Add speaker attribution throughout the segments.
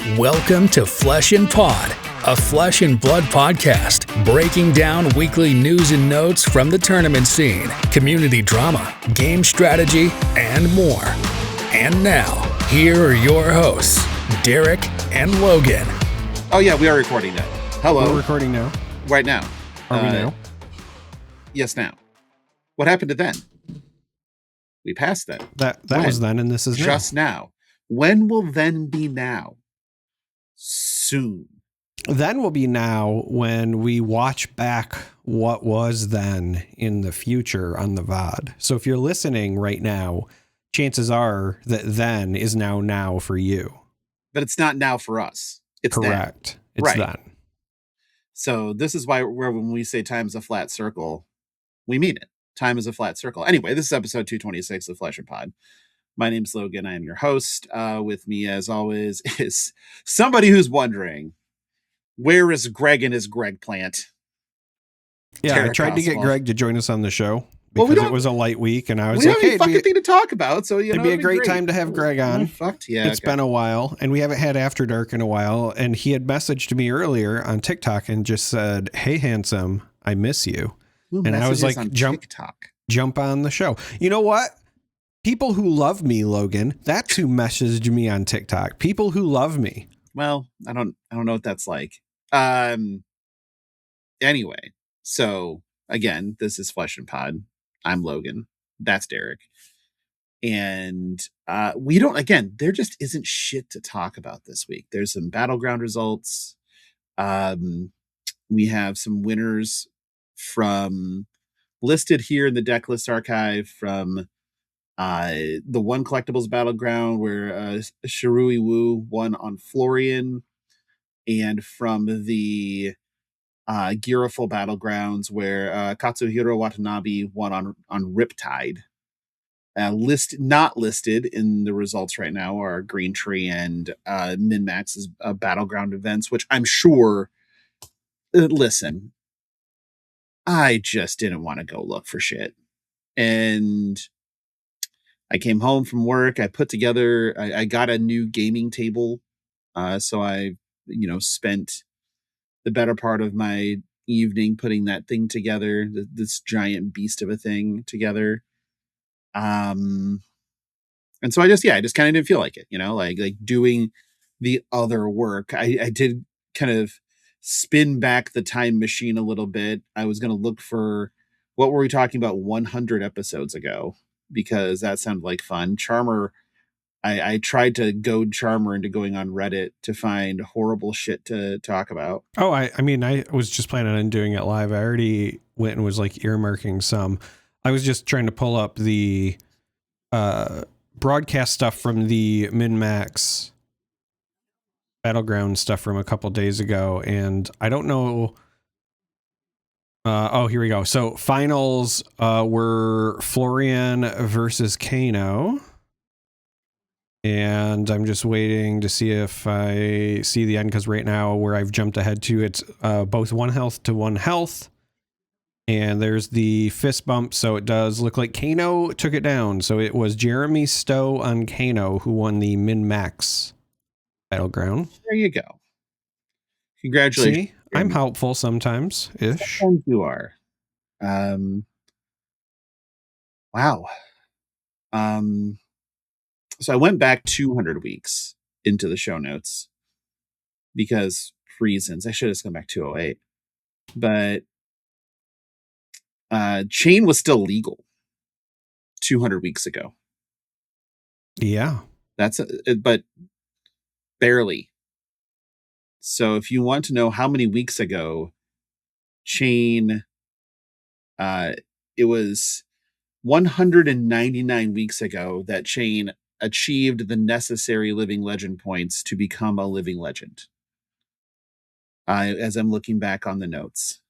Speaker 1: Welcome to Flesh and Pod, a flesh and blood podcast, breaking down weekly news and notes from the tournament scene, community drama, game strategy, and more. And now, here are your hosts, Darick and Logan.
Speaker 2: Oh yeah, we are recording now. Hello.
Speaker 3: We're recording now.
Speaker 2: Right now.
Speaker 3: Are we now?
Speaker 2: Yes, now. What happened to then? We passed then.
Speaker 3: That was then, and this is now.
Speaker 2: Just now. When will then be now? Soon.
Speaker 3: Then will be now when we watch back what was then in the future on the VOD. So if you're listening right now, chances are that then is now for you.
Speaker 2: But it's not now for us. It's
Speaker 3: correct.
Speaker 2: Then.
Speaker 3: It's then.
Speaker 2: So this is why when we say time is a flat circle, we mean it. Time is a flat circle. Anyway, this is episode 226 of Flesh and Pod. My name's Logan. I am your host. With me, as always, is somebody who's wondering, where is Greg and his Greg plant?
Speaker 3: Yeah,
Speaker 2: Darick
Speaker 3: I tried to get
Speaker 2: Oswald.
Speaker 3: Greg to join us on the show because it was a light week, and I was
Speaker 2: we
Speaker 3: like,
Speaker 2: don't have
Speaker 3: hey,
Speaker 2: any fucking thing to talk about, so
Speaker 3: it'd be a great time to have Greg on.
Speaker 2: Yeah,
Speaker 3: it's been a while, and we haven't had After Dark in a while, and he had messaged me earlier on TikTok and just said, hey, handsome, I miss you. And I was like, jump on the show. You know what? People who love me, Logan, that's who messaged me on TikTok. People who love me.
Speaker 2: Well, I don't know what that's like. Anyway, so again, this is Flesh and Pod. I'm Logan. That's Darick. And there just isn't shit to talk about this week. There's some Battleground results. We have some winners from listed here in the deck list archive from the One Collectibles Battleground where Shirui Wu won on Florian, and from the Gearful Battlegrounds where Katsuhiro Watanabe won on Riptide. Not listed in the results right now are Green Tree and Min-Max's Battleground events, which I'm sure. Listen, I just didn't want to go look for shit, and I came home from work. I put together. I got a new gaming table, so I, spent the better part of my evening putting that thing together. This giant beast of a thing together. And so I just kind of didn't feel like it, like doing the other work. I did kind of spin back the time machine a little bit. I was going to look for, what were we talking about 100 episodes ago? Because that sounded like fun. Charmer, I tried to goad Charmer into going on Reddit to find horrible shit to talk about.
Speaker 3: Oh, I was just planning on doing it live. I already went and was like earmarking some. I was just trying to pull up the broadcast stuff from the Min-Max Battleground stuff from a couple days ago, and I don't know. Here we go. So finals were Florian versus Kano. And I'm just waiting to see if I see the end, because right now where I've jumped ahead to, it's both 1 health to 1 health. And there's the fist bump. So it does look like Kano took it down. So it was Jeremy Stowe on Kano who won the Min-Max Battleground.
Speaker 2: There you go. Congratulations.
Speaker 3: See, I'm helpful sometimes-ish.
Speaker 2: Sometimes you are. Wow. So I went back 200 weeks into the show notes because reasons. I should have just gone back 208. But chain was still legal 200 weeks ago.
Speaker 3: Yeah.
Speaker 2: But barely. So if you want to know how many weeks ago chain, it was 199 weeks ago that chain achieved the necessary living legend points to become a living legend. As I'm looking back on the notes,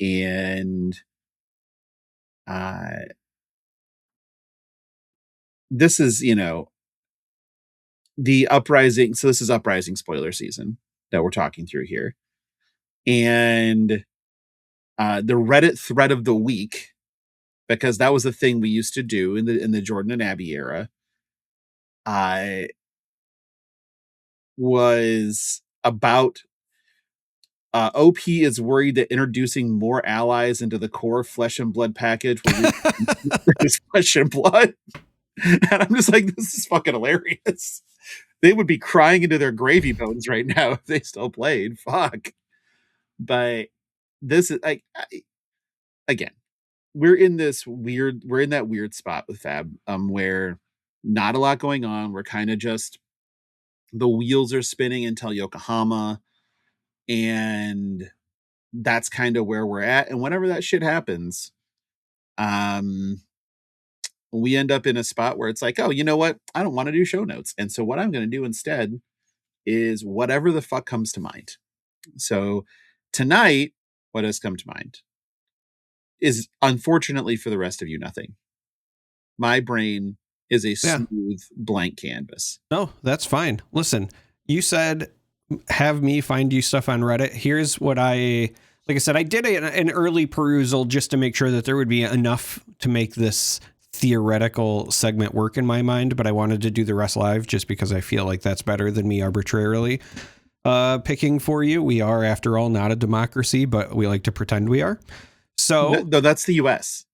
Speaker 2: and this is, the Uprising. So this is Uprising spoiler season that we're talking through here. And the Reddit thread of the week, because that was the thing we used to do in the Jordan and Abby era. was about OP is worried that introducing more allies into the core Flesh and Blood package will reduce Flesh and Blood. And I'm just like, this is fucking hilarious. They would be crying into their gravy bones right now if they still played. Fuck. But this is like, again, we're in that weird spot with Fab, where not a lot going on. We're kind of just, the wheels are spinning until Yokohama, and that's kind of where we're at. And whenever that shit happens, we end up in a spot where it's like, oh, you know what? I don't want to do show notes. And so what I'm going to do instead is whatever the fuck comes to mind. So tonight, what has come to mind is, unfortunately for the rest of you, nothing. My brain is a smooth blank canvas.
Speaker 3: No, that's fine. Listen, you said have me find you stuff on Reddit. Here's what like I said, I did an early perusal just to make sure that there would be enough to make this theoretical segment work in my mind, but I wanted to do the rest live just because I feel like that's better than me arbitrarily picking for you. We are, after all, not a democracy, but we like to pretend we are. So
Speaker 2: no, that's the US.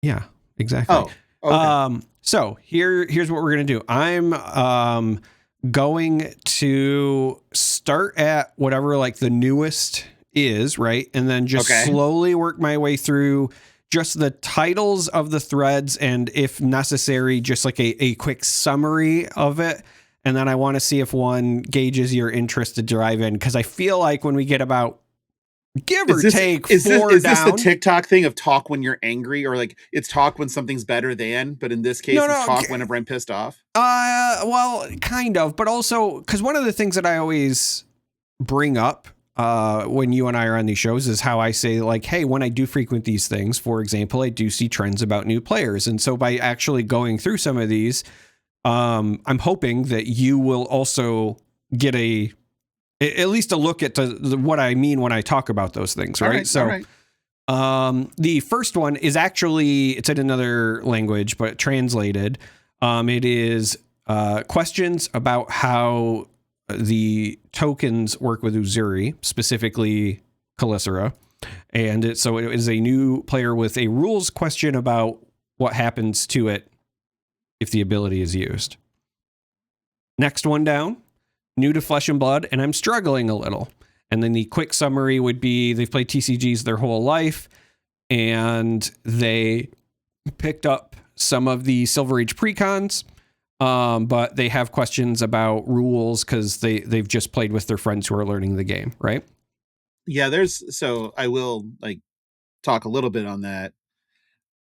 Speaker 3: Yeah, exactly.
Speaker 2: Oh, okay.
Speaker 3: So here's what we're going to do. I'm going to start at whatever like the newest is, right? And then just slowly work my way through just the titles of the threads, and if necessary, just like a quick summary of it. And then I want to see if one gauges your interest to drive in, because I feel like when we get about take four down.
Speaker 2: Is this the TikTok thing of talk when you're angry, or like it's talk when something's better than, but in this case it's talk whenever I'm pissed off?
Speaker 3: Well, kind of, but also because one of the things that I always bring up when you and I are on these shows is how I say, like, hey, when I do frequent these things, for example, I do see trends about new players. And so by actually going through some of these, I'm hoping that you will also get at least a look at what I mean when I talk about those things. Right. The first one is actually, it's in another language, but translated. It is questions about how the tokens work with Uzuri, specifically Calicera. And it is a new player with a rules question about what happens to it if the ability is used. Next one down, new to Flesh and Blood, and I'm struggling a little. And then the quick summary would be they've played TCGs their whole life, and they picked up some of the Silver Age precons, but they have questions about rules because they've just played with their friends who are learning the game, right?
Speaker 2: Yeah, so I will like talk a little bit on that.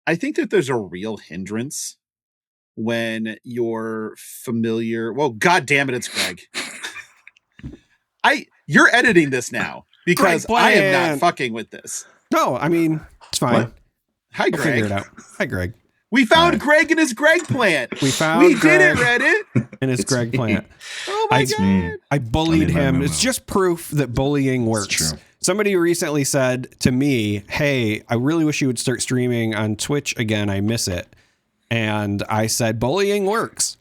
Speaker 2: I think that there's a real hindrance when you're familiar. Well, God damn it, it's Greg. You're editing this now because I am not fucking with this.
Speaker 3: No, I mean, it's fine.
Speaker 2: What? Hi, Greg.
Speaker 3: Figure it out. Hi, Greg.
Speaker 2: We found Greg in his Greg plant.
Speaker 3: We
Speaker 2: did it, Reddit.
Speaker 3: In his Greg plant.
Speaker 2: Oh my God.
Speaker 3: I bullied him. It's just proof that bullying works. Somebody recently said to me, hey, I really wish you would start streaming on Twitch again. I miss it. And I said, bullying works.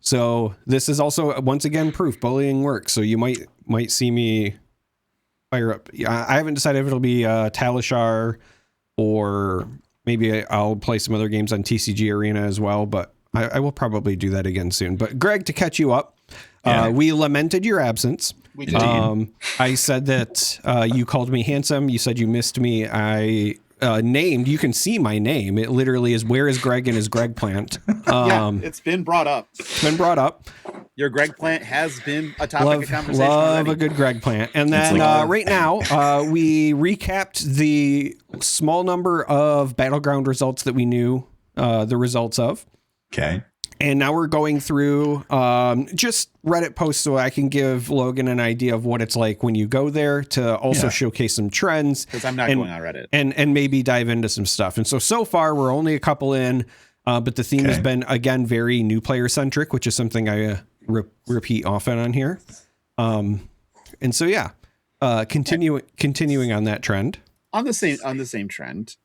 Speaker 3: So this is also, once again, proof bullying works. So you might see me fire up. I haven't decided if it'll be Talishar or maybe I'll play some other games on TCG Arena as well, but I will probably do that again soon. But Greg, to catch you up, we lamented your absence.
Speaker 2: We did.
Speaker 3: I said that you called me handsome. You said you missed me. I named, you can see my name. It literally is, where is Greg in his Greg plant?
Speaker 2: It's been brought up. Your Greg plant has been a topic of conversation.
Speaker 3: Love a good Greg plant. And then right now, we recapped the small number of Battleground results that we knew the results of.
Speaker 4: Okay.
Speaker 3: And now we're going through just Reddit posts so I can give Logan an idea of what it's like when you go there, to also showcase some trends.
Speaker 2: Because I'm not going on Reddit.
Speaker 3: And maybe dive into some stuff. And so far, we're only a couple in, but the theme has been, again, very new player centric, which is something I repeat often on here. And so, continuing on that trend.
Speaker 2: On the same trend,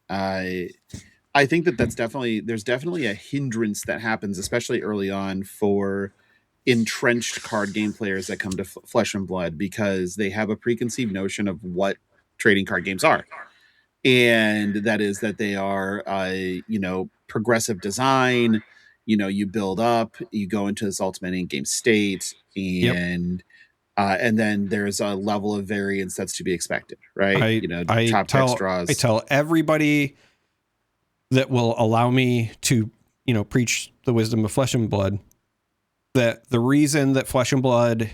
Speaker 2: I think there's definitely a hindrance that happens, especially early on, for entrenched card game players that come to Flesh and Blood because they have a preconceived notion of what trading card games are. And that is that they are, progressive design. You build up, you go into this ultimate in-game state, and then there's a level of variance that's to be expected, right? Top text draws.
Speaker 3: I tell everybody that will allow me to, preach the wisdom of Flesh and Blood that the reason that Flesh and Blood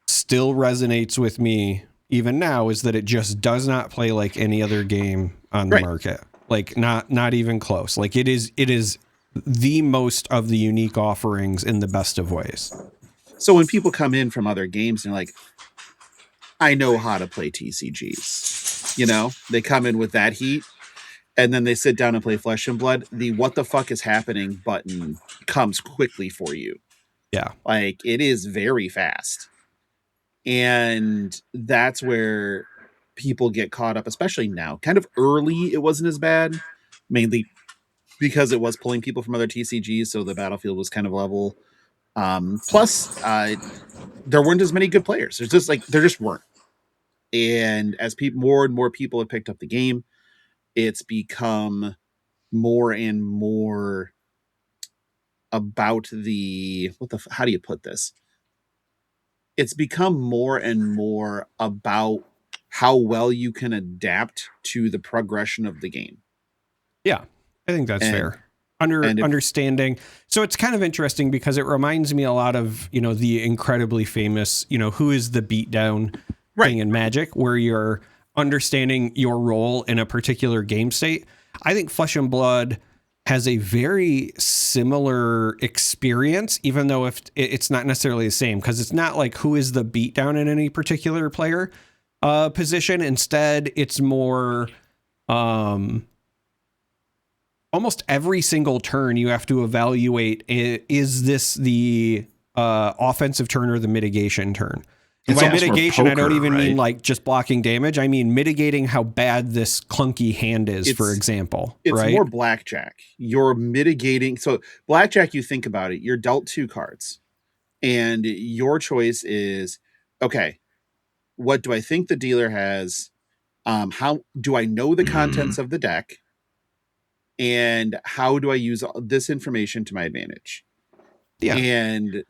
Speaker 3: still resonates with me even now is that it just does not play like any other game on the market. Like not even close. Like it is the most of the unique offerings in the best of ways.
Speaker 2: So when people come in from other games and like, I know how to play TCGs, they come in with that heat and then they sit down and play Flesh and Blood. The what the fuck is happening button comes quickly for you.
Speaker 3: Yeah.
Speaker 2: Like it is very fast. And that's where people get caught up, especially now. Kind of early, it wasn't as bad, mainly because it was pulling people from other TCGs, so the battlefield was kind of level. Plus, there weren't as many good players. There just weren't. And as more and more people have picked up the game, it's become more and more about how do you put this? It's become more and more about how well you can adapt to the progression of the game.
Speaker 3: Yeah, I think that's fair. Understanding. So it's kind of interesting because it reminds me a lot of, the incredibly famous, who is the beatdown thing in Magic, where you're understanding your role in a particular game state. I think Flesh and Blood has a very similar experience, even though if it's not necessarily the same, because it's not like who is the beatdown in any particular player position. Instead, it's more almost every single turn you have to evaluate, is this the offensive turn or the mitigation turn? And by mitigation, poker, I don't even mean like just blocking damage. I mean mitigating how bad this clunky hand is, for example.
Speaker 2: It's more blackjack. You're mitigating. So blackjack, you think about it, you're dealt 2 cards. And your choice is, okay, what do I think the dealer has? How do I know the contents of the deck? And how do I use this information to my advantage?
Speaker 3: Yeah.
Speaker 2: And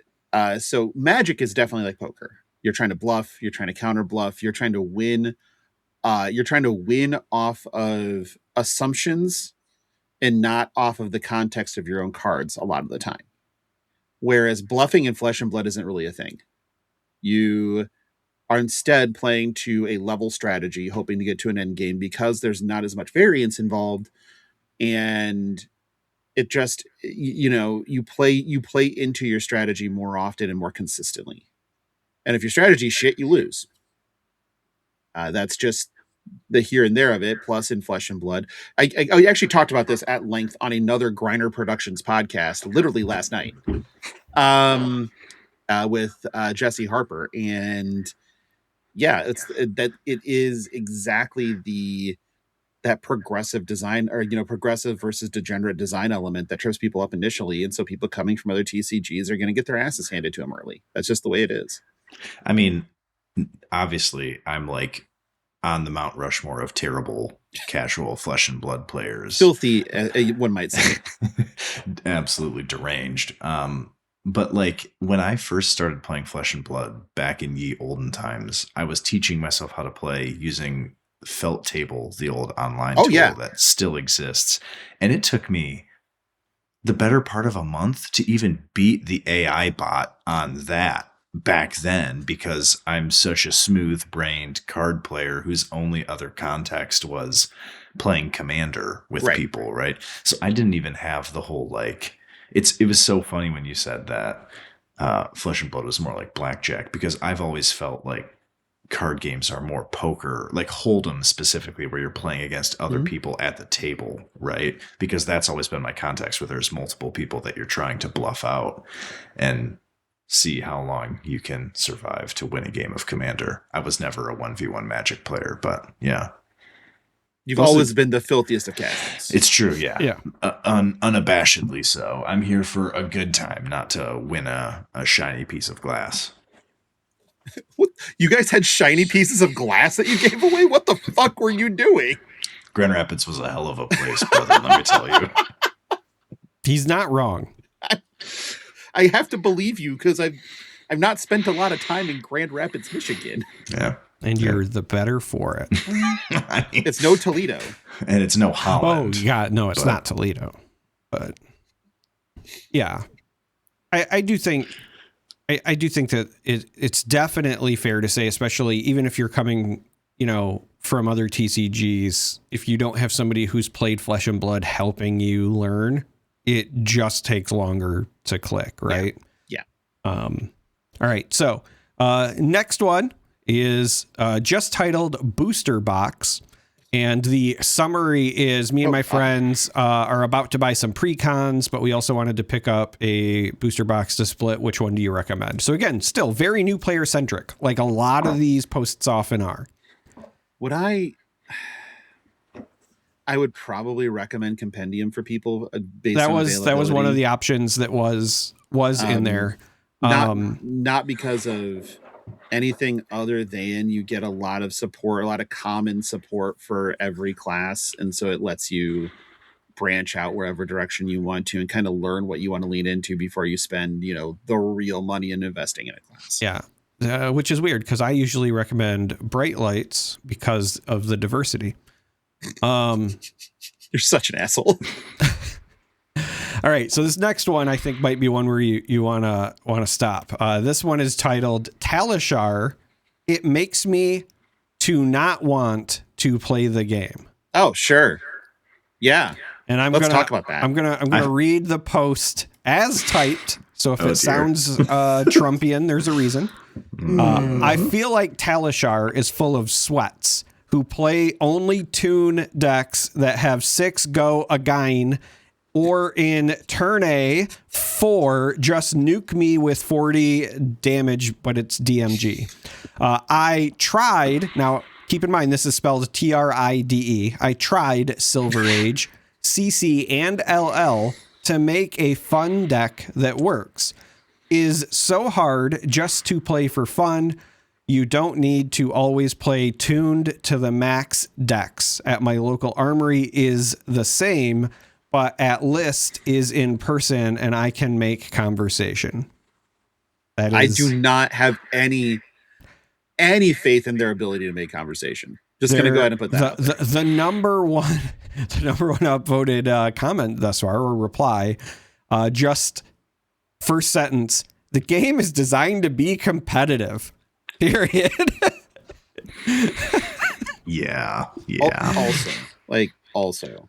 Speaker 2: so Magic is definitely like poker. You're trying to bluff. You're trying to counter bluff. You're trying to win. You're trying to win off of assumptions and not off of the context of your own cards a lot of the time. Whereas bluffing in Flesh and Blood isn't really a thing. You are instead playing to a level strategy, hoping to get to an end game because there's not as much variance involved. And it just, you play into your strategy more often and more consistently. And if your strategy is shit, you lose. That's just the here and there of it. Plus in Flesh and Blood, I actually talked about this at length on another Greiner Productions podcast, literally last night, with Jesse Harper. And yeah, it is exactly that progressive design, or progressive versus degenerate design element that trips people up initially. And so people coming from other TCGs are going to get their asses handed to them early. That's just the way it is.
Speaker 4: I mean, obviously I'm like on the Mount Rushmore of terrible casual Flesh and Blood players.
Speaker 2: Filthy, one might say.
Speaker 4: Absolutely deranged. But like when I first started playing Flesh and Blood back in ye olden times, I was teaching myself how to play using Felt Table, the old online tool that still exists. And it took me the better part of a month to even beat the AI bot on that back then, because I'm such a smooth-brained card player whose only other context was playing Commander with people, right? So I didn't even have the whole like it was so funny when you said that Flesh and Blood was more like blackjack, because I've always felt like card games are more poker, like Hold'em specifically, where you're playing against other people at the table, right? Because that's always been my context, where there's multiple people that you're trying to bluff out and see how long you can survive to win a game of Commander. I was never a 1v1 Magic player, but yeah.
Speaker 2: You've always been the filthiest of castings.
Speaker 4: It's true, yeah.
Speaker 3: Yeah.
Speaker 4: Unabashedly so. I'm here for a good time, not to win a shiny piece of glass.
Speaker 2: What? You guys had shiny pieces of glass that you gave away? What the fuck were you doing?
Speaker 4: Grand Rapids was a hell of a place, brother, let me tell you.
Speaker 3: He's not wrong.
Speaker 2: I have to believe you because I've not spent a lot of time in Grand Rapids, Michigan.
Speaker 4: Yeah.
Speaker 3: And you're the better for it.
Speaker 4: I mean,
Speaker 2: It's no Toledo.
Speaker 4: and it's no Holland.
Speaker 3: Oh, yeah. No, it's not Toledo. But yeah, I do think I do think that it's definitely fair to say, especially even if you're coming, from other TCGs, if you don't have somebody who's played Flesh and Blood helping you learn, it just takes longer to click, right?
Speaker 2: Yeah.
Speaker 3: All right. So next one is just titled Booster Box. And the summary is me and my friends are about to buy some pre-cons, but we also wanted to pick up a booster box to split. Which one do you recommend? So again, still very new player centric, like a lot of these posts often are.
Speaker 2: I would probably recommend Compendium for people based
Speaker 3: that
Speaker 2: on
Speaker 3: was one of the options that was in there.
Speaker 2: Not because of anything other than you get a lot of support, a lot of common support for every class, and so it lets you branch out wherever direction you want to and kind of learn what you want to lean into before you spend the real money in investing in a class.
Speaker 3: Yeah, which is weird because I usually recommend Bright Lights because of the diversity.
Speaker 2: You're such an asshole.
Speaker 3: All right, so this next one I think might be one where you wanna stop. This one is titled Talishar. It makes me to not want to play the game.
Speaker 2: Oh, sure, yeah.
Speaker 3: And
Speaker 2: let's talk about that.
Speaker 3: I'm gonna read the post as typed. So if it sounds Trumpian, there's a reason. I feel like Talishar is full of sweats who play only tune decks that have 6 go again. Or in turn A, 4, just nuke me with 40 damage, but it's DMG. I tried, now keep in mind this is spelled TRIDE. I tried Silver Age, CC, and LL to make a fun deck that works. Is so hard just to play for fun. You don't need to always play tuned to the max decks. At my local armory is the same, but at list is in person and I can make conversation.
Speaker 2: I do not have any faith in their ability to make conversation. Just going to go ahead and put that
Speaker 3: the number one upvoted comment thus far, or reply, just first sentence, the game is designed to be competitive. Period.
Speaker 4: Yeah.
Speaker 2: Also,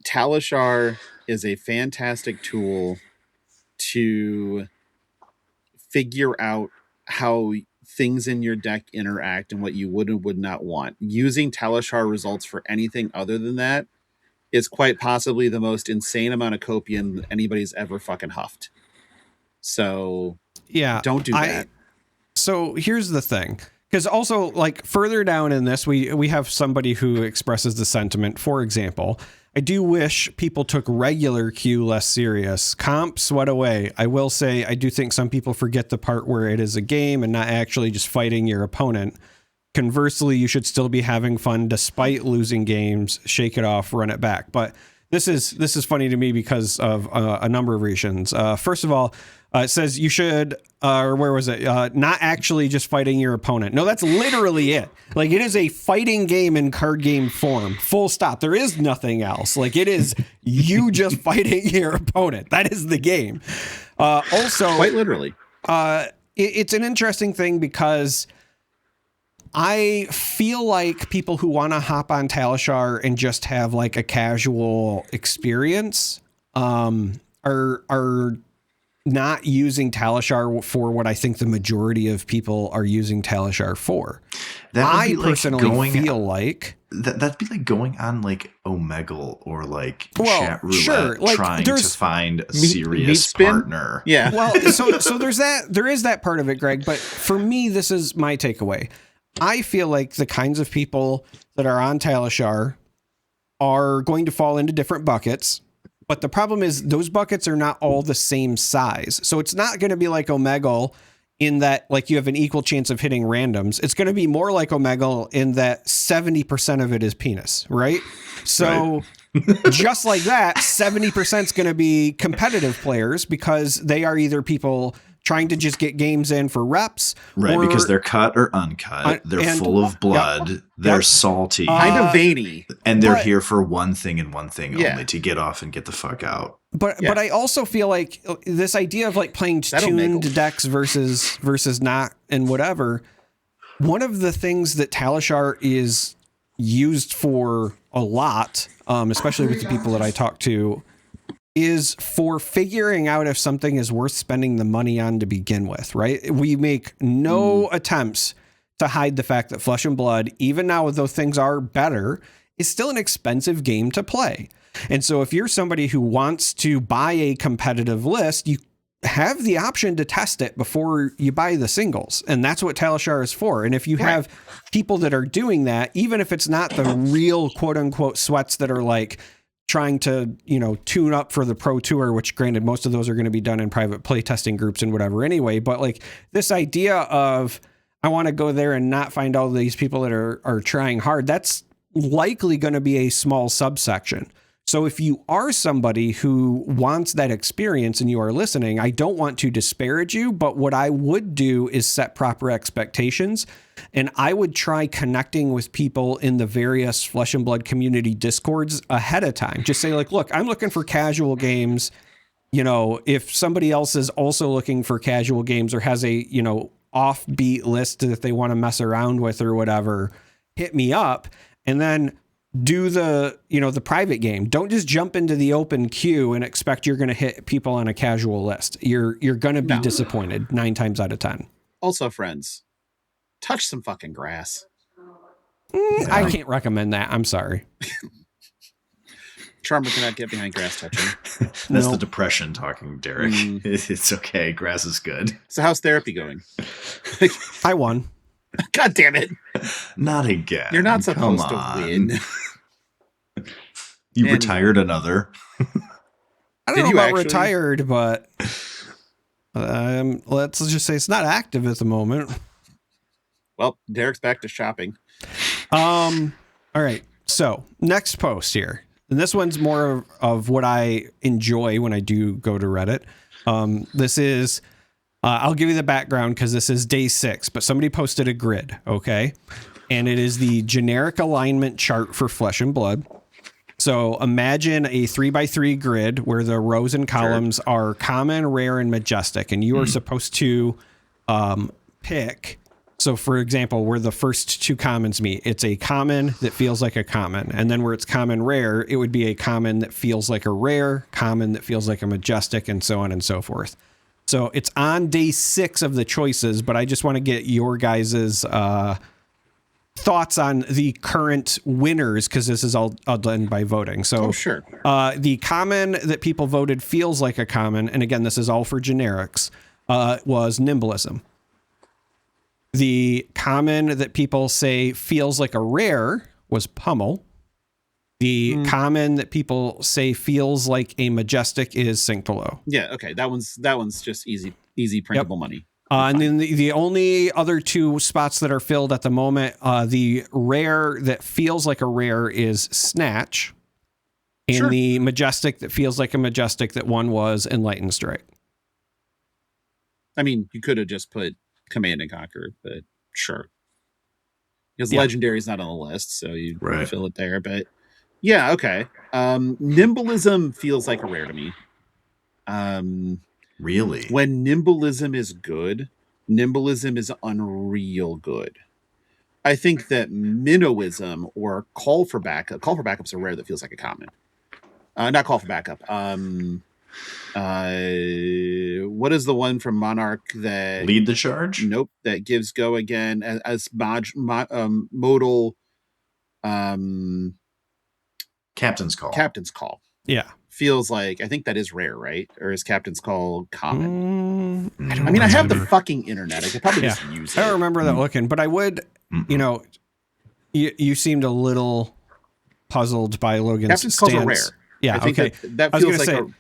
Speaker 2: Talishar is a fantastic tool to figure out how things in your deck interact and what you would and would not want. Using Talishar results for anything other than that is quite possibly the most insane amount of copium anybody's ever fucking huffed. So
Speaker 3: yeah,
Speaker 2: don't do that.
Speaker 3: So here's the thing. Because also, like, further down in this, we have somebody who expresses the sentiment. For example, I do wish people took regular Q less serious. Comp, sweat away. I will say, I do think some people forget the part where it is a game and not actually just fighting your opponent. Conversely, you should still be having fun despite losing games. Shake it off, run it back. But this is funny to me because of a number of reasons. First of all, it says you should, or where was it? Not actually just fighting your opponent. No, that's literally it. Like, it is a fighting game in card game form. Full stop. There is nothing else. Like, it is you just fighting your opponent. That is the game. Also,
Speaker 2: quite literally,
Speaker 3: it's an interesting thing because I feel like people who want to hop on Talishar and just have like a casual experience are not using Talishar for what I think the majority of people are using Talishar for. I personally feel like
Speaker 4: that'd be like going on like Omegle or like chat roulette,
Speaker 3: sure, like,
Speaker 4: trying to find a serious partner.
Speaker 2: Yeah.
Speaker 3: Well, so there is that part of it, Greg. But for me, this is my takeaway. I feel like the kinds of people that are on Talishar are going to fall into different buckets. But the problem is those buckets are not all the same size. So it's not going to be like Omegle in that like you have an equal chance of hitting randoms. It's going to be more like Omegle in that 70% of it is penis, right? So just like that, 70% is going to be competitive players because they are either people trying to just get games in for reps.
Speaker 4: Right,
Speaker 3: or,
Speaker 4: because they're cut or uncut. They're full of blood. They're salty.
Speaker 2: Kind of veiny.
Speaker 4: And they're here for one thing and one thing
Speaker 2: Yeah.
Speaker 4: only, to get off and get the fuck out.
Speaker 3: But I also feel like this idea of like playing tuned decks versus not and whatever. One of the things that Talishar is used for a lot, especially with the people that I talk to, is for figuring out if something is worth spending the money on to begin with, right? We make no attempts to hide the fact that Flesh and Blood, even now though things are better, is still an expensive game to play. And so if you're somebody who wants to buy a competitive list, you have the option to test it before you buy the singles. And that's what Talishar is for. And if you have people that are doing that, even if it's not the real quote unquote sweats that are like trying to, tune up for the pro tour, which granted, most of those are going to be done in private play testing groups and whatever anyway. But like this idea of, I want to go there and not find all these people that are trying hard, that's likely going to be a small subsection. So if you are somebody who wants that experience and you are listening, I don't want to disparage you, but what I would do is set proper expectations. And I would try connecting with people in the various Flesh and Blood community discords ahead of time. Just say like, look, I'm looking for casual games. If somebody else is also looking for casual games or has a, offbeat list that they want to mess around with or whatever, hit me up. And then do the private game. Don't just jump into the open queue and expect you're going to hit people on a casual list. You're going to be disappointed 9 times out of 10.
Speaker 2: Also, friends, touch some fucking grass.
Speaker 3: I can't recommend that. I'm sorry.
Speaker 2: Charmer cannot get behind grass touching.
Speaker 4: That's the depression talking, Derek. It's okay. Grass is good.
Speaker 2: So how's therapy going?
Speaker 3: I won.
Speaker 2: God damn it.
Speaker 4: Not again.
Speaker 2: You're not supposed to win.
Speaker 4: You retired another.
Speaker 3: I don't know about retired, but let's just say it's not active at the moment.
Speaker 2: Well, Derek's back to shopping.
Speaker 3: All right. So next post here. And this one's more of what I enjoy when I do go to Reddit. This is, I'll give you the background because this is day 6, but somebody posted a grid. Okay. And it is the generic alignment chart for Flesh and Blood. So imagine a 3x3 grid where the rows and columns are common, rare, and majestic. And you are supposed to pick. So for example, where the first 2 commons meet, it's a common that feels like a common. And then where it's common rare, it would be a common that feels like a rare, common that feels like a majestic, and so on and so forth. So it's on day 6 of the choices, but I just want to get your guys's thoughts on the current winners, because this is all done by voting. So the common that people voted feels like a common, and again, this is all for generics, was Nimblism. The common that people say feels like a rare was Pummel. The common that people say feels like a majestic is Syncpolo.
Speaker 2: Yeah, okay. That one's just easy printable money.
Speaker 3: And then the only other 2 spots that are filled at the moment, the rare that feels like a rare is Snatch. And the majestic that feels like a majestic that one was Enlightened Strike.
Speaker 2: I mean, you could have just put Command and Conquer, but sure. Because Legendary is not on the list, so you fill it there. But yeah, okay. Nimblism feels like a rare to me.
Speaker 4: Really?
Speaker 2: When Nimblism is good, Nimblism is unreal good. I think that Minnowism or Call for Backup's a rare that feels like a common. Not Call for Backup. What is the one from Monarch that
Speaker 4: Lead the Charge?
Speaker 2: Nope, that gives go again as modal
Speaker 4: Captain's Call.
Speaker 2: Captain's Call.
Speaker 3: Yeah.
Speaker 2: Feels like, I think that is rare, right? Or is Captain's Call common?
Speaker 3: I have
Speaker 2: the fucking internet. I could probably just use it.
Speaker 3: I don't remember that looking, but I would, you know, you seemed a little puzzled by Logan's
Speaker 2: Captain's Calls are
Speaker 3: stance.
Speaker 2: rare.
Speaker 3: Yeah,
Speaker 2: I think
Speaker 3: okay.
Speaker 2: that
Speaker 3: I was
Speaker 2: feels
Speaker 3: gonna
Speaker 2: like
Speaker 3: say,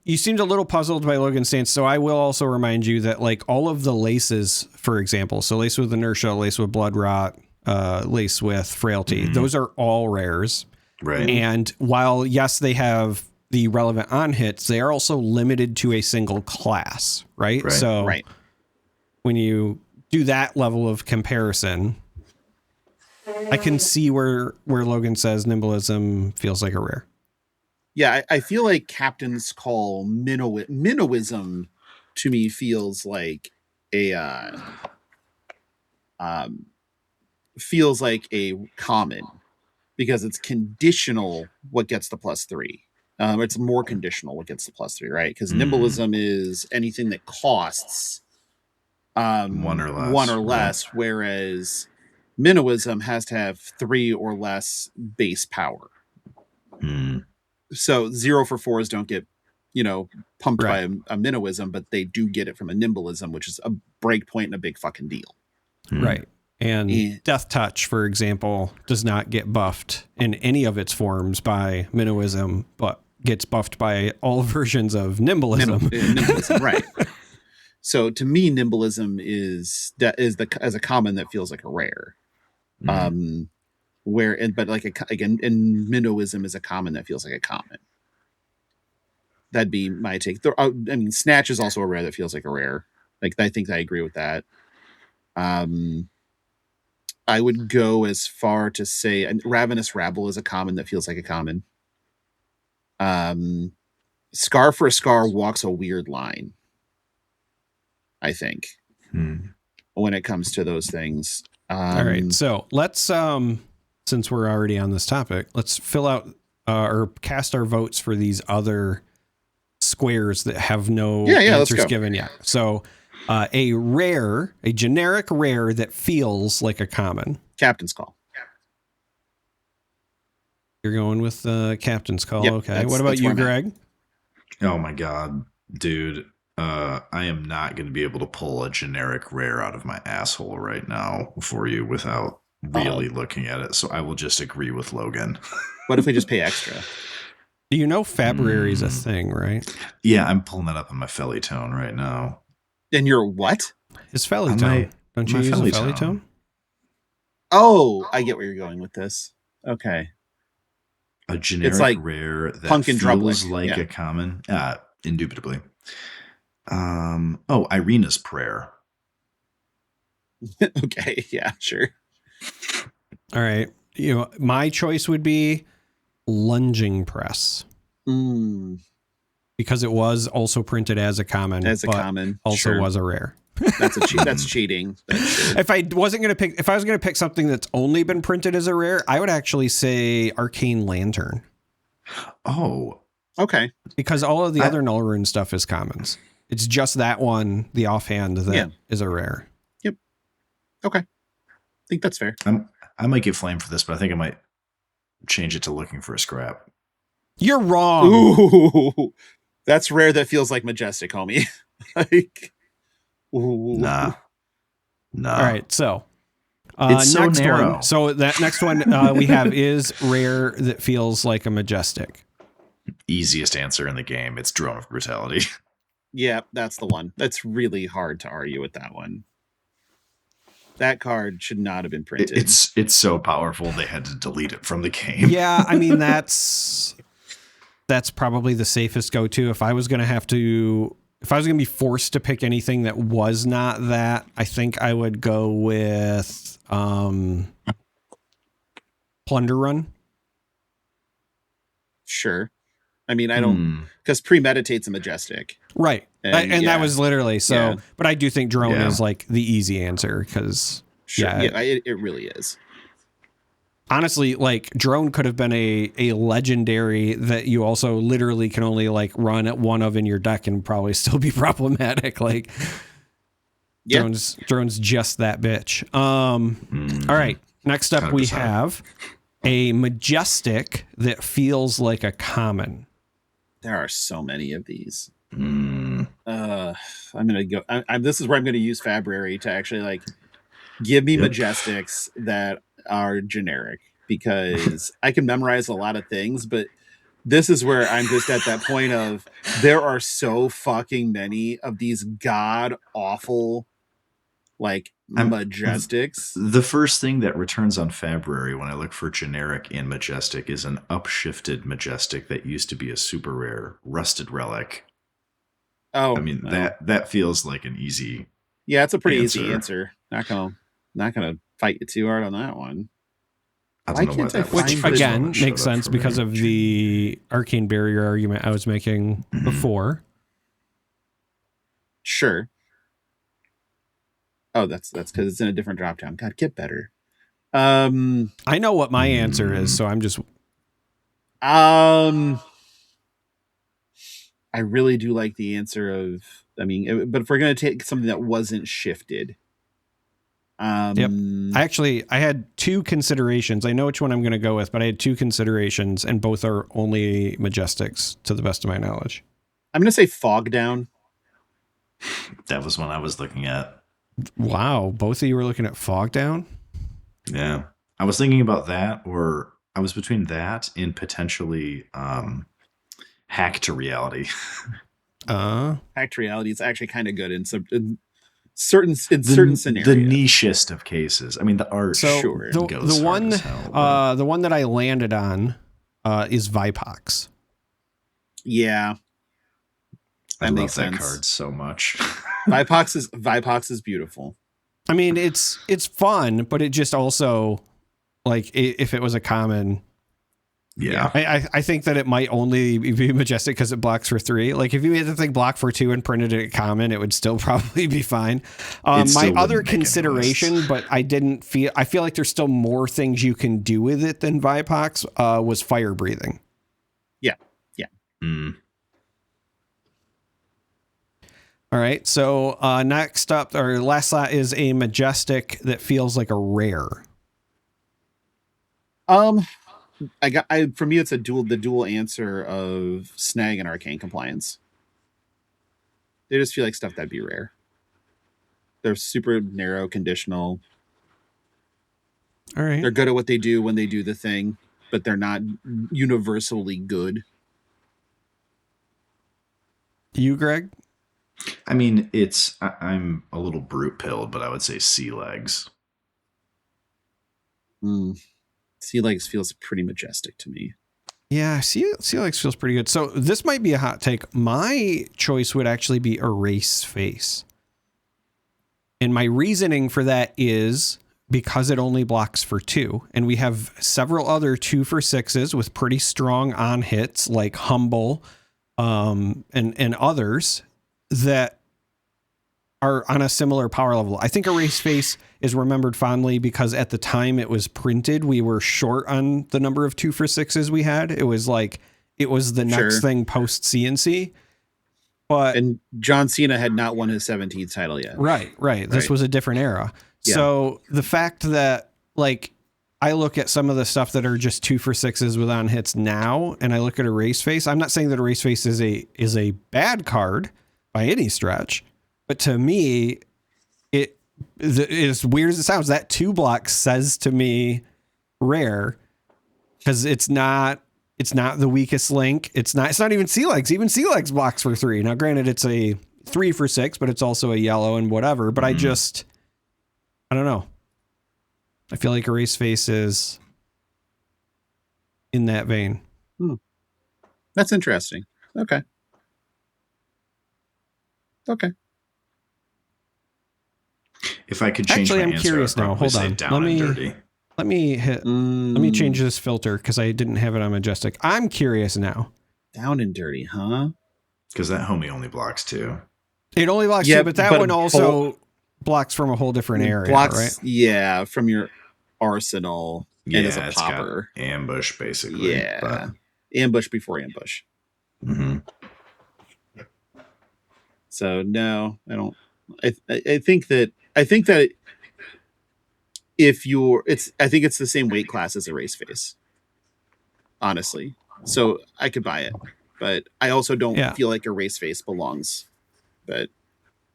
Speaker 3: you seemed a little puzzled by Logan's stance, so I will also remind you that like all of the laces, for example, so lace with inertia, lace with blood rot, lace with frailty, those are all rares.
Speaker 4: Right.
Speaker 3: And while yes, they have the relevant on hits, they are also limited to a single class, right? So when you do that level of comparison, I can see where Logan says nimblism feels like a rare.
Speaker 2: Yeah, I feel like Captain's Call minnowism to me feels like a common, because it's conditional what gets the +3. It's more conditional what gets the +3, right? Because nimblism is anything that costs
Speaker 4: one or
Speaker 2: less,
Speaker 4: right.
Speaker 2: Whereas minnowism has to have 3 or less base power. So 0 for 4s don't get, pumped by a minnowism, but they do get it from a nimblism, which is a break point and a big fucking deal.
Speaker 3: Right. And Death Touch, for example, does not get buffed in any of its forms by minnowism, but gets buffed by all versions of nimblism.
Speaker 2: Nimblism, right. So to me, nimblism is as a common that feels like a rare. And minnowism is a common that feels like a common. That'd be my take. I mean, Snatch is also a rare that feels like a rare. Like, I think I agree with that. I would go as far to say Ravenous Rabble is a common that feels like a common. Scar for a Scar walks a weird line, I think, when it comes to those things.
Speaker 3: All right, so let's since we're already on this topic, let's fill out or cast our votes for these other squares that have no answers given yet. So a generic rare that feels like a common.
Speaker 2: Captain's Call.
Speaker 3: You're going with Captain's Call.
Speaker 2: Yep,
Speaker 3: okay. What about you, Greg?
Speaker 4: Oh my God, dude. I am not going to be able to pull a generic rare out of my asshole right now for you without really looking at it. So I will just agree with Logan.
Speaker 2: What if we just pay extra?
Speaker 3: Do you know Fabrary is a thing, right?
Speaker 4: Yeah, I'm pulling that up on my Felitone right now.
Speaker 2: And you're what?
Speaker 3: It's Felitone. Don't you use a Felitone?
Speaker 2: Oh, I get where you're going with this. Okay.
Speaker 4: A generic rare that
Speaker 2: Pumpkin
Speaker 4: feels like a common. Indubitably. Irina's Prayer.
Speaker 2: Okay, yeah, sure.
Speaker 3: All right. My choice would be Lunging Press. Because it was also printed as a common. Also was a rare.
Speaker 2: That's cheating.
Speaker 3: If I was going to pick something that's only been printed as a rare, I would actually say Arcane Lantern.
Speaker 2: Oh. Okay.
Speaker 3: Because all of the other Null Rune stuff is commons. It's just that one, the offhand, that is a rare.
Speaker 2: Yep. Okay. I think that's fair.
Speaker 4: I might get flamed for this, but I think I might change it to Looking for a Scrap.
Speaker 3: You're wrong.
Speaker 2: Ooh. That's rare that feels like Majestic, homie.
Speaker 4: Nah.
Speaker 3: All right, so
Speaker 4: it's so narrow.
Speaker 3: So that next one we have is rare that feels like a Majestic.
Speaker 4: Easiest answer in the game. It's Drone of Brutality.
Speaker 2: Yeah, that's the one. That's really hard to argue with that one. That card should not have been printed.
Speaker 4: It's so powerful they had to delete it from the game.
Speaker 3: Yeah, I mean that's probably the safest go-to. If I was going to be forced to pick anything that was not that, I think I would go with Plunder Run.
Speaker 2: Sure. I mean, I don't, because Premeditate's a Majestic.
Speaker 3: Right. And that was literally so, but I do think Drone is like the easy answer because
Speaker 2: it really is.
Speaker 3: Honestly, like Drone could have been a legendary that you also literally can only like run at one of in your deck and probably still be problematic. Like Drone's just that bitch. All right. Next up 100%. We have a Majestic that feels like a common.
Speaker 2: There are so many of these. I'm gonna go. This is where I'm gonna use Fabrary to actually like Give me
Speaker 4: Yep.
Speaker 2: Majestics that are generic, because I can memorize a lot of things, but this is where I'm just at that point of there are so fucking many of these god awful like Majestics.
Speaker 4: The first thing that returns on February when I look for generic in Majestic is an upshifted Majestic that used to be a super rare Rusted Relic.
Speaker 2: Oh,
Speaker 4: I mean,
Speaker 2: well.
Speaker 4: that feels like an easy
Speaker 2: Yeah, it's a pretty easy answer. Not gonna fight you too hard on that one.
Speaker 4: I
Speaker 2: Why
Speaker 4: don't know why
Speaker 2: can't I
Speaker 4: that was
Speaker 2: find
Speaker 3: Which
Speaker 4: the first one
Speaker 3: again
Speaker 4: that showed
Speaker 3: makes
Speaker 4: up
Speaker 3: sense
Speaker 4: for me.
Speaker 3: because of the arcane barrier argument I was making before.
Speaker 2: Sure. Oh, that's because it's in a different drop down. God, get better.
Speaker 3: I know what my answer is, so I'm just.
Speaker 2: I really do like the answer of. I mean, but if we're gonna take something that wasn't shifted.
Speaker 3: Yep. I had two considerations. I know which one I'm going to go with, but I had two considerations, and both are only Majestics to the best of my knowledge.
Speaker 2: I'm going to say Fog Down.
Speaker 4: That was one I was looking at.
Speaker 3: Wow. Both of you were looking at Fog Down?
Speaker 4: Yeah. I was thinking about that, or I was between that and potentially Hack to Reality.
Speaker 2: Hack to Reality is actually kind of good in certain scenarios.
Speaker 4: The nichest of cases. I mean, the art
Speaker 2: sure
Speaker 4: goes
Speaker 3: the one
Speaker 4: hard as hell,
Speaker 3: the one that I landed on is Vipox.
Speaker 2: Yeah.
Speaker 4: I love that card so much.
Speaker 2: Vipox is beautiful.
Speaker 3: I mean, it's fun, but it just also, like, if it was a common,
Speaker 4: yeah,
Speaker 3: I think that it might only be Majestic because it blocks for 3. Like, if you made the thing block for 2 and printed it at common, it would still probably be fine. My other consideration, but I feel like there's still more things you can do with it than Vipox, was fire breathing.
Speaker 2: Yeah.
Speaker 3: All right. So next up, our last slot is a Majestic that feels like a rare.
Speaker 2: For me, it's the dual answer of Snag and Arcane Compliance. They just feel like stuff that'd be rare. They're super narrow, conditional.
Speaker 3: All right.
Speaker 2: They're good at what they do when they do the thing, but they're not universally good.
Speaker 3: You, Greg?
Speaker 4: I mean, I'm a little brute pilled, but I would say Sea Legs.
Speaker 2: Sea Legs feels pretty Majestic to me.
Speaker 3: Yeah, Sea Legs feels pretty good. So this might be a hot take. My choice would actually be Erase Face. And my reasoning for that is because it only blocks for 2. And we have several other 2 for 6s with pretty strong on hits like Humble and others that are on a similar power level. I think Erase Face is remembered fondly because at the time it was printed, we were short on the number of 2 for 6s we had. It was the next thing post CNC. And
Speaker 2: John Cena had not won his 17th title yet.
Speaker 3: Right. This was a different era. Yeah. So the fact that, like, I look at some of the stuff that are just 2 for 6s with on hits now, and I look at Erase Face. I'm not saying that Erase Face is a bad card by any stretch, but to me, as weird as it sounds, that 2 block says to me rare because it's not the weakest link. It's not even Sea Legs. Even Sea Legs blocks for 3. Now, granted, it's a 3 for 6, but it's also a yellow and whatever. But I don't know. I feel like Erase Face is in that vein.
Speaker 2: That's interesting. Okay.
Speaker 4: If I could change my answer,
Speaker 3: curious now. Hold on. Let me change this filter because I didn't have it on Majestic. I'm curious now.
Speaker 2: Down and dirty, huh?
Speaker 4: Because that homie only blocks 2.
Speaker 3: It only blocks 2, but that one also blocks from a whole different area, right?
Speaker 2: Yeah, from your arsenal.
Speaker 4: Yeah,
Speaker 2: and as a popper.
Speaker 4: Got ambush, basically.
Speaker 2: Yeah.
Speaker 4: But...
Speaker 2: ambush before ambush.
Speaker 4: Mm-hmm.
Speaker 2: So no, I don't. I think that if you're, I think it's the same weight class as Erase Face. Honestly, so I could buy it, but I also don't feel like Erase Face belongs. But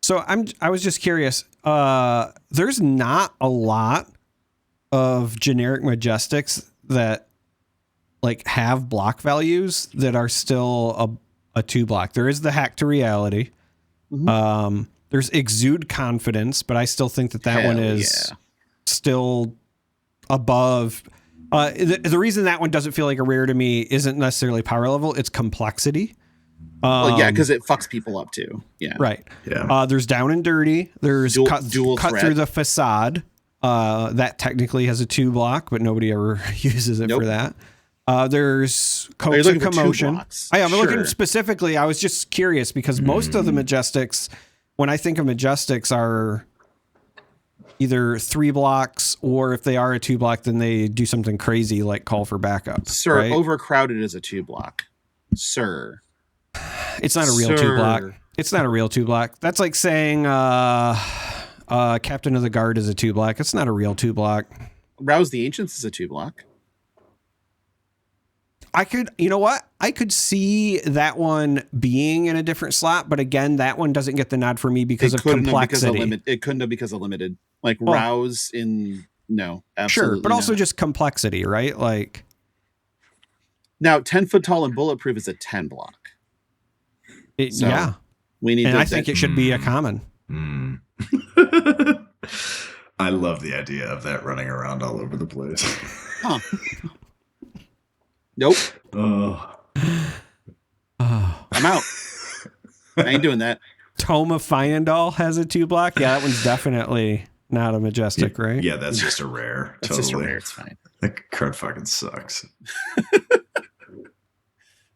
Speaker 3: So I was just curious. There's not a lot of generic Majestics that like have block values that are still a 2-block. There is the Hack to Reality. Mm-hmm. There's Exude Confidence, but I still think that one is still above. The reason that one doesn't feel like a rare to me isn't necessarily power level; it's complexity.
Speaker 2: Because it fucks people up too. Yeah,
Speaker 3: right.
Speaker 4: Yeah.
Speaker 3: There's Down and Dirty. There's cut through the facade. That technically has a 2-block, but nobody ever uses it for that. There's Coax and Commotion. I'm looking specifically. I was just curious because most of the Majestics, when I think of Majestics, are either 3 blocks, or if they are a 2-block, then they do something crazy like call for backup.
Speaker 2: Sir,
Speaker 3: right?
Speaker 2: Overcrowded is a 2-block. Sir.
Speaker 3: It's not a real 2-block. It's not a real 2-block. That's like saying Captain of the Guard is a 2-block. It's not a real 2-block.
Speaker 2: Rouse the Ancients is a 2-block.
Speaker 3: You know what? I could see that one being in a different slot, but again, that one doesn't get the nod for me because of complexity.
Speaker 2: It couldn't have because of limited. Like Rouse no, absolutely
Speaker 3: sure, but also just complexity, right? Like
Speaker 2: now, 10 foot tall and bulletproof is a 10-block.
Speaker 3: Yeah,
Speaker 2: we need.
Speaker 3: And I think it should be a common.
Speaker 4: I love the idea of that running around all over the place.
Speaker 2: Huh. Nope. I'm out. I ain't doing that.
Speaker 3: Tome of Fynandal has a 2-block. Yeah, that one's definitely not a Majestic, right?
Speaker 4: Yeah, that's just a rare.
Speaker 2: That's just a rare. It's fine.
Speaker 4: That card fucking sucks.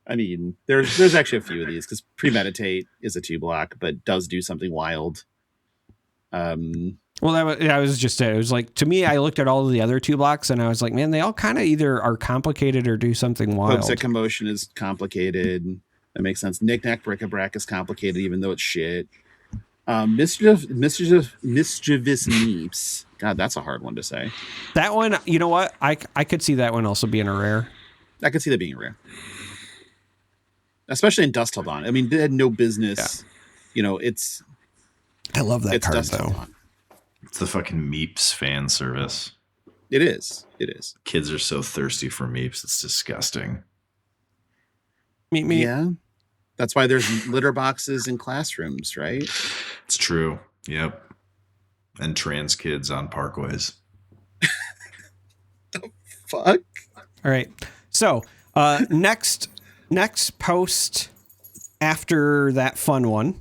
Speaker 2: I mean, there's actually a few of these because Premeditate is a 2-block, but does do something wild.
Speaker 3: Well, I was just saying, it was like, to me, I looked at all of the other 2-blocks and I was like, man, they all kind of either are complicated or do something wild.
Speaker 2: Hopes at Commotion is complicated. That makes sense. Knick-Knack Bric-a-Brac is complicated, even though it's shit. Mischievous Neeps. God, that's a hard one to say.
Speaker 3: That one, you know what? I could see that one also being a rare.
Speaker 2: I could see that being a rare. Especially in Dust Till Dawn. I mean, they had no business. Yeah.
Speaker 3: I love that card, though.
Speaker 4: It's the fucking Meeps fan service.
Speaker 2: It is.
Speaker 4: Kids are so thirsty for Meeps. It's disgusting.
Speaker 3: Meep.
Speaker 2: Yeah. That's why there's litter boxes in classrooms, right?
Speaker 4: It's true. Yep. And trans kids on parkways.
Speaker 2: The fuck?
Speaker 3: All right. So, next post after that fun one.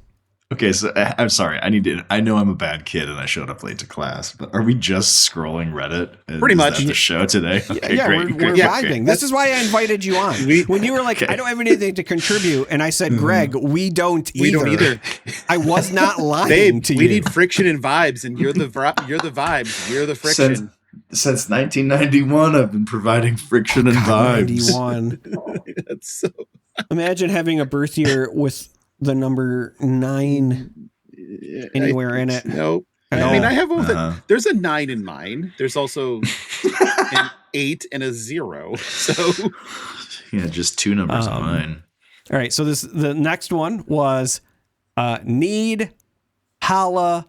Speaker 4: Okay, so I'm sorry. I know I'm a bad kid and I showed up late to class, but are we just scrolling Reddit?
Speaker 2: Pretty much.
Speaker 4: That the show today? Okay,
Speaker 3: yeah,
Speaker 4: great,
Speaker 3: we're vibing.
Speaker 4: Okay.
Speaker 3: This is why I invited you on. When you were like, I don't have anything to contribute, and I said, Greg, we don't either. I was not lying to you.
Speaker 2: We need friction and vibes, and you're the vibes. You're the friction.
Speaker 4: Since 1991, I've been providing friction and vibes.
Speaker 3: 91.
Speaker 2: That's so.
Speaker 3: Imagine having a birth year with the number 9 anywhere in it.
Speaker 2: Nope. I mean, I have there's a 9 in mine. There's also an 8 and a 0. So
Speaker 4: yeah, just 2 numbers on mine.
Speaker 3: All right. So the next one was need holla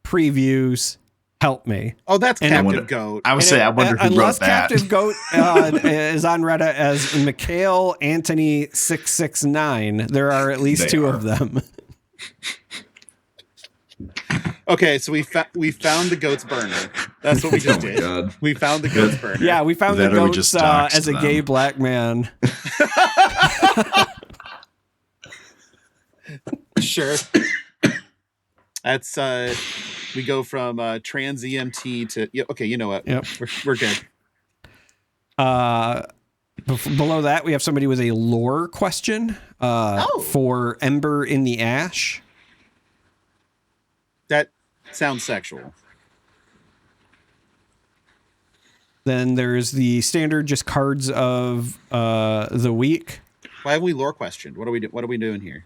Speaker 3: previews. Help me.
Speaker 2: Oh, that's Captive Goat.
Speaker 4: I would say, I wonder who wrote that.
Speaker 3: Captive Goat is on Reddit as Mikhail Anthony 669. There are at least 2 of them.
Speaker 2: Okay, so we found the goat's burner. That's what we just did. God. We found the goat's burner.
Speaker 3: Yeah, we found the goats as a gay black man.
Speaker 2: Sure. That's we go from trans EMT to okay, you know what?
Speaker 3: Yep.
Speaker 2: We're good.
Speaker 3: Below that, we have somebody with a lore question for Ember in the Ash.
Speaker 2: That sounds sexual.
Speaker 3: Then there's the standard just cards of the week.
Speaker 2: Why have we lore questioned? What are we doing here?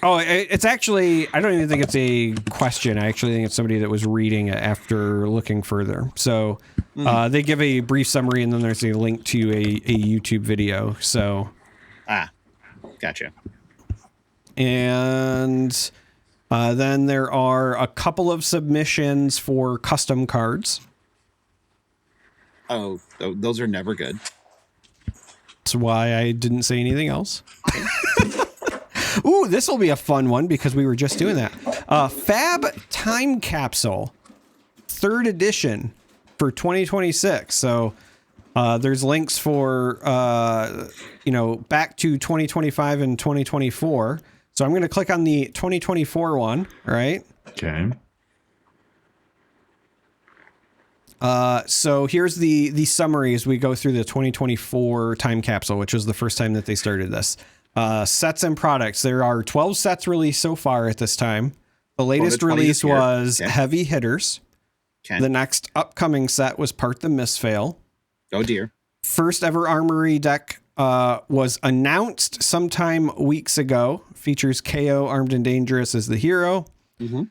Speaker 3: Oh, it's actually, I don't even think it's a question. I actually think it's somebody that was reading it after looking further. So they give a brief summary and then there's a link to a YouTube video. So.
Speaker 2: Gotcha.
Speaker 3: And Then there are a couple of submissions for custom cards.
Speaker 2: Oh, those are never good.
Speaker 3: That's why I didn't say anything else. Ooh, this will be a fun one because we were just doing that. Fab Time Capsule, 3rd edition for 2026. So there's links for, back to 2025 and 2024. So I'm going to click on the 2024 one, right?
Speaker 4: Okay.
Speaker 3: So here's the summary as we go through the 2024 time capsule, which was the first time that they started this. Sets and products. There are 12 sets released so far at this time. The latest release was Heavy Hitters. Okay. The next upcoming set was Part the Misfail.
Speaker 2: Oh dear.
Speaker 3: First ever Armory deck was announced sometime weeks ago. Features KO Armed and Dangerous as the hero. Mm-hmm.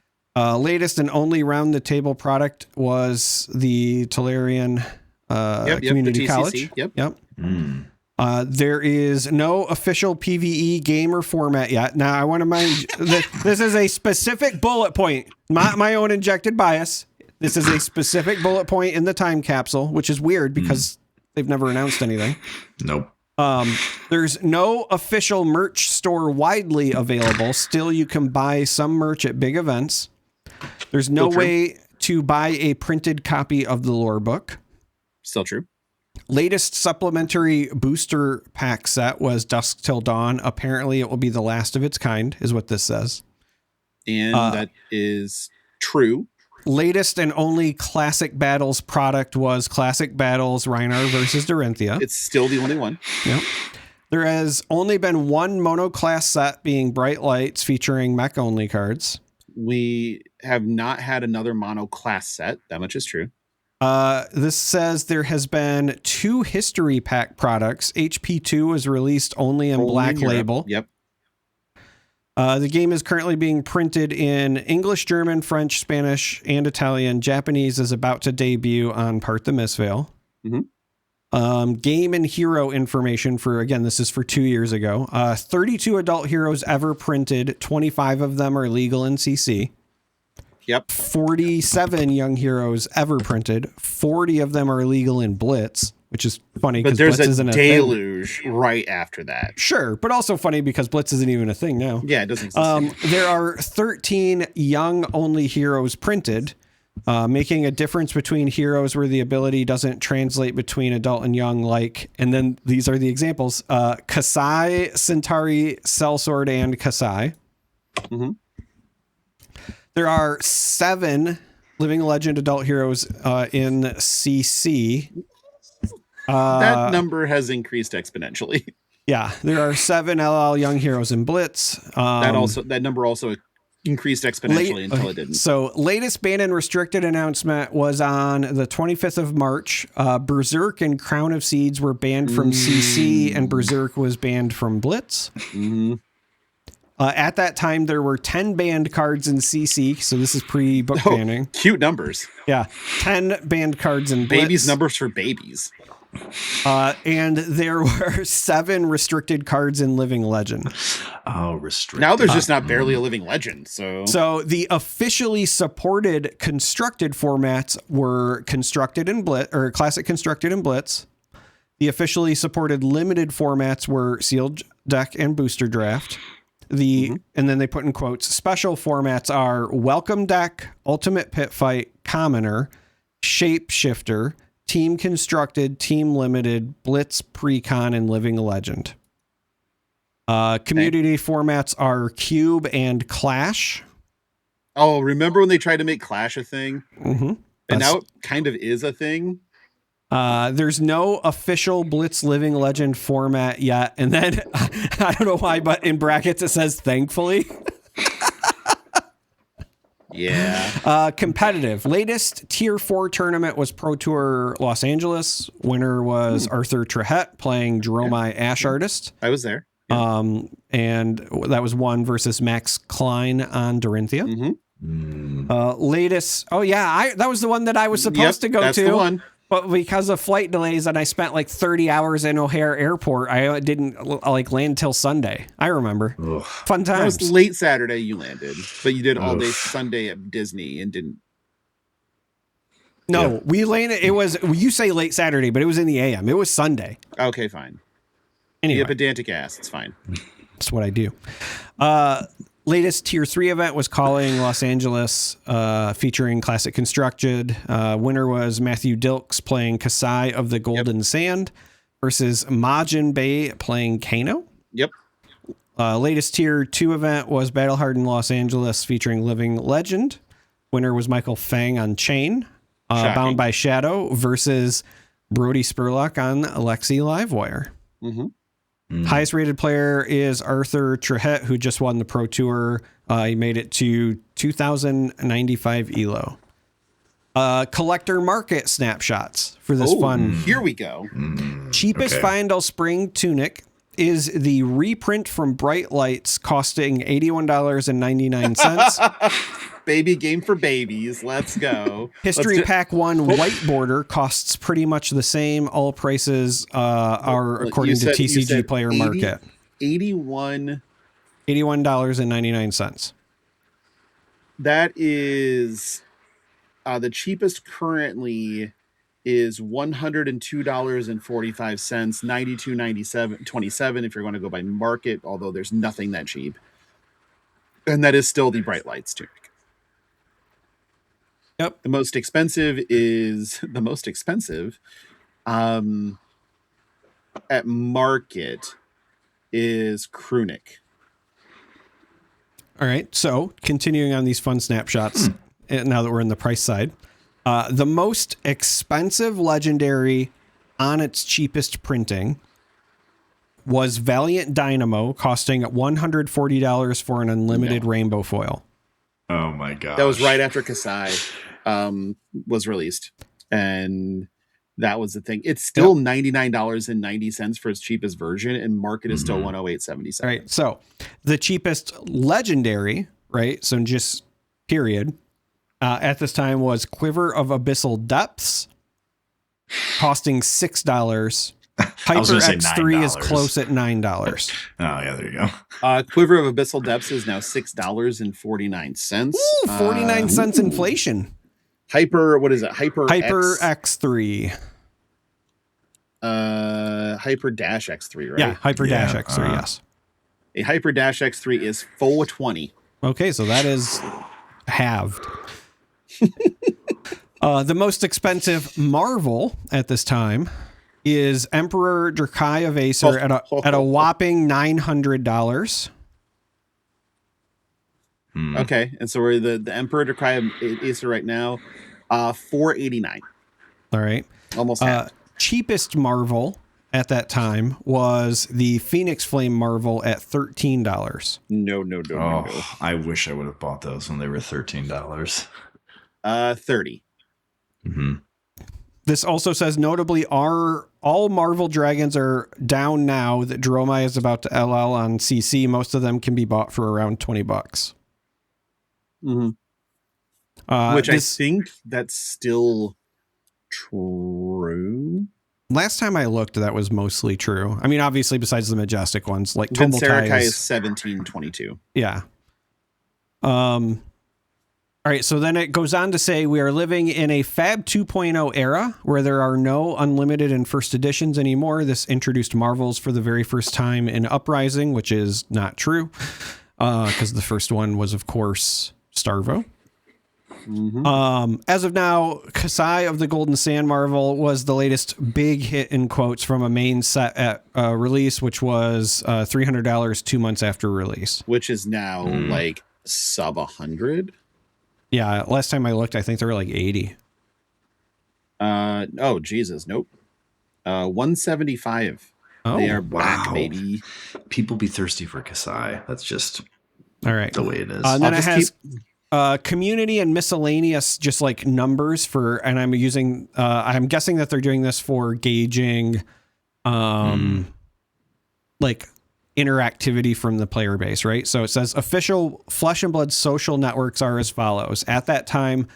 Speaker 3: Latest and only round the table product was the Tolarian Community College. Yep. Mm. There is no official PvE game or format yet. Now, I want to mind that this is a specific bullet point, not my own injected bias. This is a specific bullet point in the time capsule, which is weird because they've never announced anything.
Speaker 4: Nope.
Speaker 3: There's no official merch store widely available. Still, you can buy some merch at big events. There's no way to buy a printed copy of the lore book.
Speaker 2: Still true.
Speaker 3: Latest supplementary booster pack set was Dusk Till Dawn. Apparently it will be the last of its kind, is what this says.
Speaker 2: And that is true.
Speaker 3: Latest and only Classic Battles product was Classic Battles Greiner versus Dorinthia.
Speaker 2: It's still the only one.
Speaker 3: Yep. There has only been one monoclass set, being Bright Lights, featuring mech-only cards.
Speaker 2: We have not had another monoclass set. That much is true.
Speaker 3: This says there has been 2 history pack products. HP2 was released only in Black Label.
Speaker 2: Yep.
Speaker 3: The game is currently being printed in English, German, French, Spanish, and Italian. Japanese is about to debut on Part the Misfail. Mm-hmm. Game and hero information for, again, this is for 2 years ago. 32 adult heroes ever printed. 25 of them are legal in CC.
Speaker 2: Yep.
Speaker 3: 47 young heroes ever printed. 40 of them are legal in Blitz, which is funny because
Speaker 2: there's
Speaker 3: Blitz isn't
Speaker 2: a deluge right after that.
Speaker 3: Sure, but also funny because Blitz isn't even a thing now.
Speaker 2: Yeah, it doesn't exist.
Speaker 3: There are 13 young only heroes printed, making a difference between heroes where the ability doesn't translate between adult and young, and then these are the examples: Kasai, Centauri, Sellsword, and Kasai. Mm-hmm. There are 7 Living Legend adult heroes in CC.
Speaker 2: That number has increased exponentially.
Speaker 3: Yeah, there are 7 LL young heroes in Blitz.
Speaker 2: That number also increased exponentially until it didn't.
Speaker 3: So latest banned and restricted announcement was on the 25th of March. Berserk and Crown of Seeds were banned from CC, and Berserk was banned from Blitz. Mm-hmm. At that time, there were 10 banned cards in CC, so this is pre-book banning.
Speaker 2: Cute numbers.
Speaker 3: Yeah, 10 banned cards in Blitz.
Speaker 2: Babies numbers for babies.
Speaker 3: And there were 7 restricted cards in Living Legend.
Speaker 4: Oh, restricted.
Speaker 2: Now there's just not barely a Living Legend.
Speaker 3: So the officially supported constructed formats were constructed in Blitz, or Classic Constructed in Blitz. The officially supported limited formats were Sealed Deck and Booster Draft. And then they put in quotes, special formats are Welcome Deck, Ultimate Pit Fight, Commoner, Shapeshifter, Team Constructed, Team Limited, Blitz, Precon, and Living Legend. Community formats are Cube and Clash.
Speaker 2: Oh, remember when they tried to make Clash a thing?
Speaker 3: Mm-hmm.
Speaker 2: And now it kind of is a thing.
Speaker 3: There's no official Blitz Living Legend format yet. And then, I don't know why, but in brackets it says thankfully.
Speaker 2: Yeah.
Speaker 3: Competitive. Latest Tier 4 tournament was Pro Tour Los Angeles. Winner was Arthur Trehette playing Jerome Ash Artist.
Speaker 2: I was there. Yeah.
Speaker 3: And that was 1 versus Max Klein on Dorinthia. Mm-hmm. Latest. Oh, yeah. That was the one that I was supposed to go
Speaker 2: that's
Speaker 3: to.
Speaker 2: The one.
Speaker 3: But because of flight delays and I spent like 30 hours in O'Hare Airport, I didn't like land till Sunday. I remember.
Speaker 4: Ugh.
Speaker 3: Fun
Speaker 2: That
Speaker 3: times.
Speaker 2: was late Saturday you landed, but you did all day
Speaker 4: Oof.
Speaker 2: Sunday at Disney and didn't.
Speaker 3: No,
Speaker 4: Yep.
Speaker 3: we landed. It was, you say late Saturday, but it was in the AM. It was Sunday.
Speaker 2: Okay, fine.
Speaker 3: Anyway,
Speaker 2: You have pedantic ass. It's fine.
Speaker 3: that's what I do. Latest Tier 3 event was Calling Los Angeles, featuring Classic Constructed. Winner was Matthew Dilks playing Kasai of the Golden Sand versus Majin Bay playing Kano.
Speaker 2: Yep.
Speaker 3: Latest Tier 2 event was Battle Hardened Los Angeles featuring Living Legend. Winner was Michael Fang on Chain. Bound by Shadow versus Brody Spurlock on Alexi Livewire.
Speaker 2: Mm-hmm.
Speaker 3: Highest rated player is Arthur Trehette, who just won the Pro Tour. He made it to 2,095 ELO. Collector market snapshots for this fun.
Speaker 2: Here we go.
Speaker 3: Cheapest Findle Spring Tunic is the reprint from Bright Lights, costing $81.99.
Speaker 2: Baby game for babies. Let's go.
Speaker 3: History Pack 1 white border costs pretty much the same. All prices are according to TCG Player
Speaker 2: 80,
Speaker 3: Market. $81.99.
Speaker 2: That is the cheapest currently is $102.45, $92.97.27 if you're going to go by market, although there's nothing that cheap. And that is still the Bright Lights tunic.
Speaker 3: Yep.
Speaker 2: The most expensive at market is Krunic.
Speaker 3: All right. So continuing on these fun snapshots, now that we're in the price side, the most expensive legendary on its cheapest printing was Valiant Dynamo, costing $140 for an unlimited rainbow foil.
Speaker 4: Oh my god.
Speaker 2: That was right after Kasai was released. And that was the thing. It's still $99.90 for its cheapest version, and market is still $108.77.
Speaker 3: All right. So the cheapest legendary, right? So just period, at this time was Quiver of Abyssal Depths, costing $6. Hyper X3 is close at $9.
Speaker 4: Oh yeah, there you go.
Speaker 2: Quiver of Abyssal Depths is now $6.49.
Speaker 3: Ooh, 49 cents inflation.
Speaker 2: Hyper, what is it? Hyper
Speaker 3: X3.
Speaker 2: Hyper Dash X3, right?
Speaker 3: Yeah, Hyper Dash X3, yes.
Speaker 2: A Hyper Dash X3 is $420.
Speaker 3: Okay, so that is halved. The most expensive Marvel at this time is Emperor Drakai of Acer at a whopping $900.
Speaker 2: Okay, and so we're the Emperor Drakai of Acer right now, $489.
Speaker 3: All right.
Speaker 2: Almost half.
Speaker 3: Cheapest Marvel at that time was the Phoenix Flame Marvel at $13.
Speaker 2: No.
Speaker 4: I wish I would have bought those when they were $13.
Speaker 2: 30.
Speaker 4: Mm-hmm.
Speaker 3: This also says, notably, all Marvel Dragons are down now that Dromai is about to LL on CC. Most of them can be bought for around $20.
Speaker 2: Mm-hmm. Which I think that's still true.
Speaker 3: Last time I looked, that was mostly true. I mean, obviously, besides the majestic ones, like
Speaker 2: Vincerikai is $17.22.
Speaker 3: Yeah. All right, so then it goes on to say we are living in a Fab 2.0 era where there are no unlimited and first editions anymore. This introduced Marvels for the very first time in Uprising, which is not true because the first one was, of course, Starvo. Mm-hmm. As of now, Kasai of the Golden Sand Marvel was the latest big hit in quotes from a main set at release, which was $300 2 months after release.
Speaker 2: Which is now like sub 100.
Speaker 3: Yeah, last time I looked, I think they were like 80.
Speaker 2: Oh, Jesus, nope. 175.
Speaker 3: Oh,
Speaker 2: they are black, baby.
Speaker 4: People be thirsty for Kasai. That's just
Speaker 3: all right.
Speaker 4: The way it is.
Speaker 3: And then it has community and miscellaneous, just like numbers for, and I'm using, I'm guessing that they're doing this for gauging, like interactivity from the player base, right? So it says official Flesh and Blood social networks are as follows. At that time,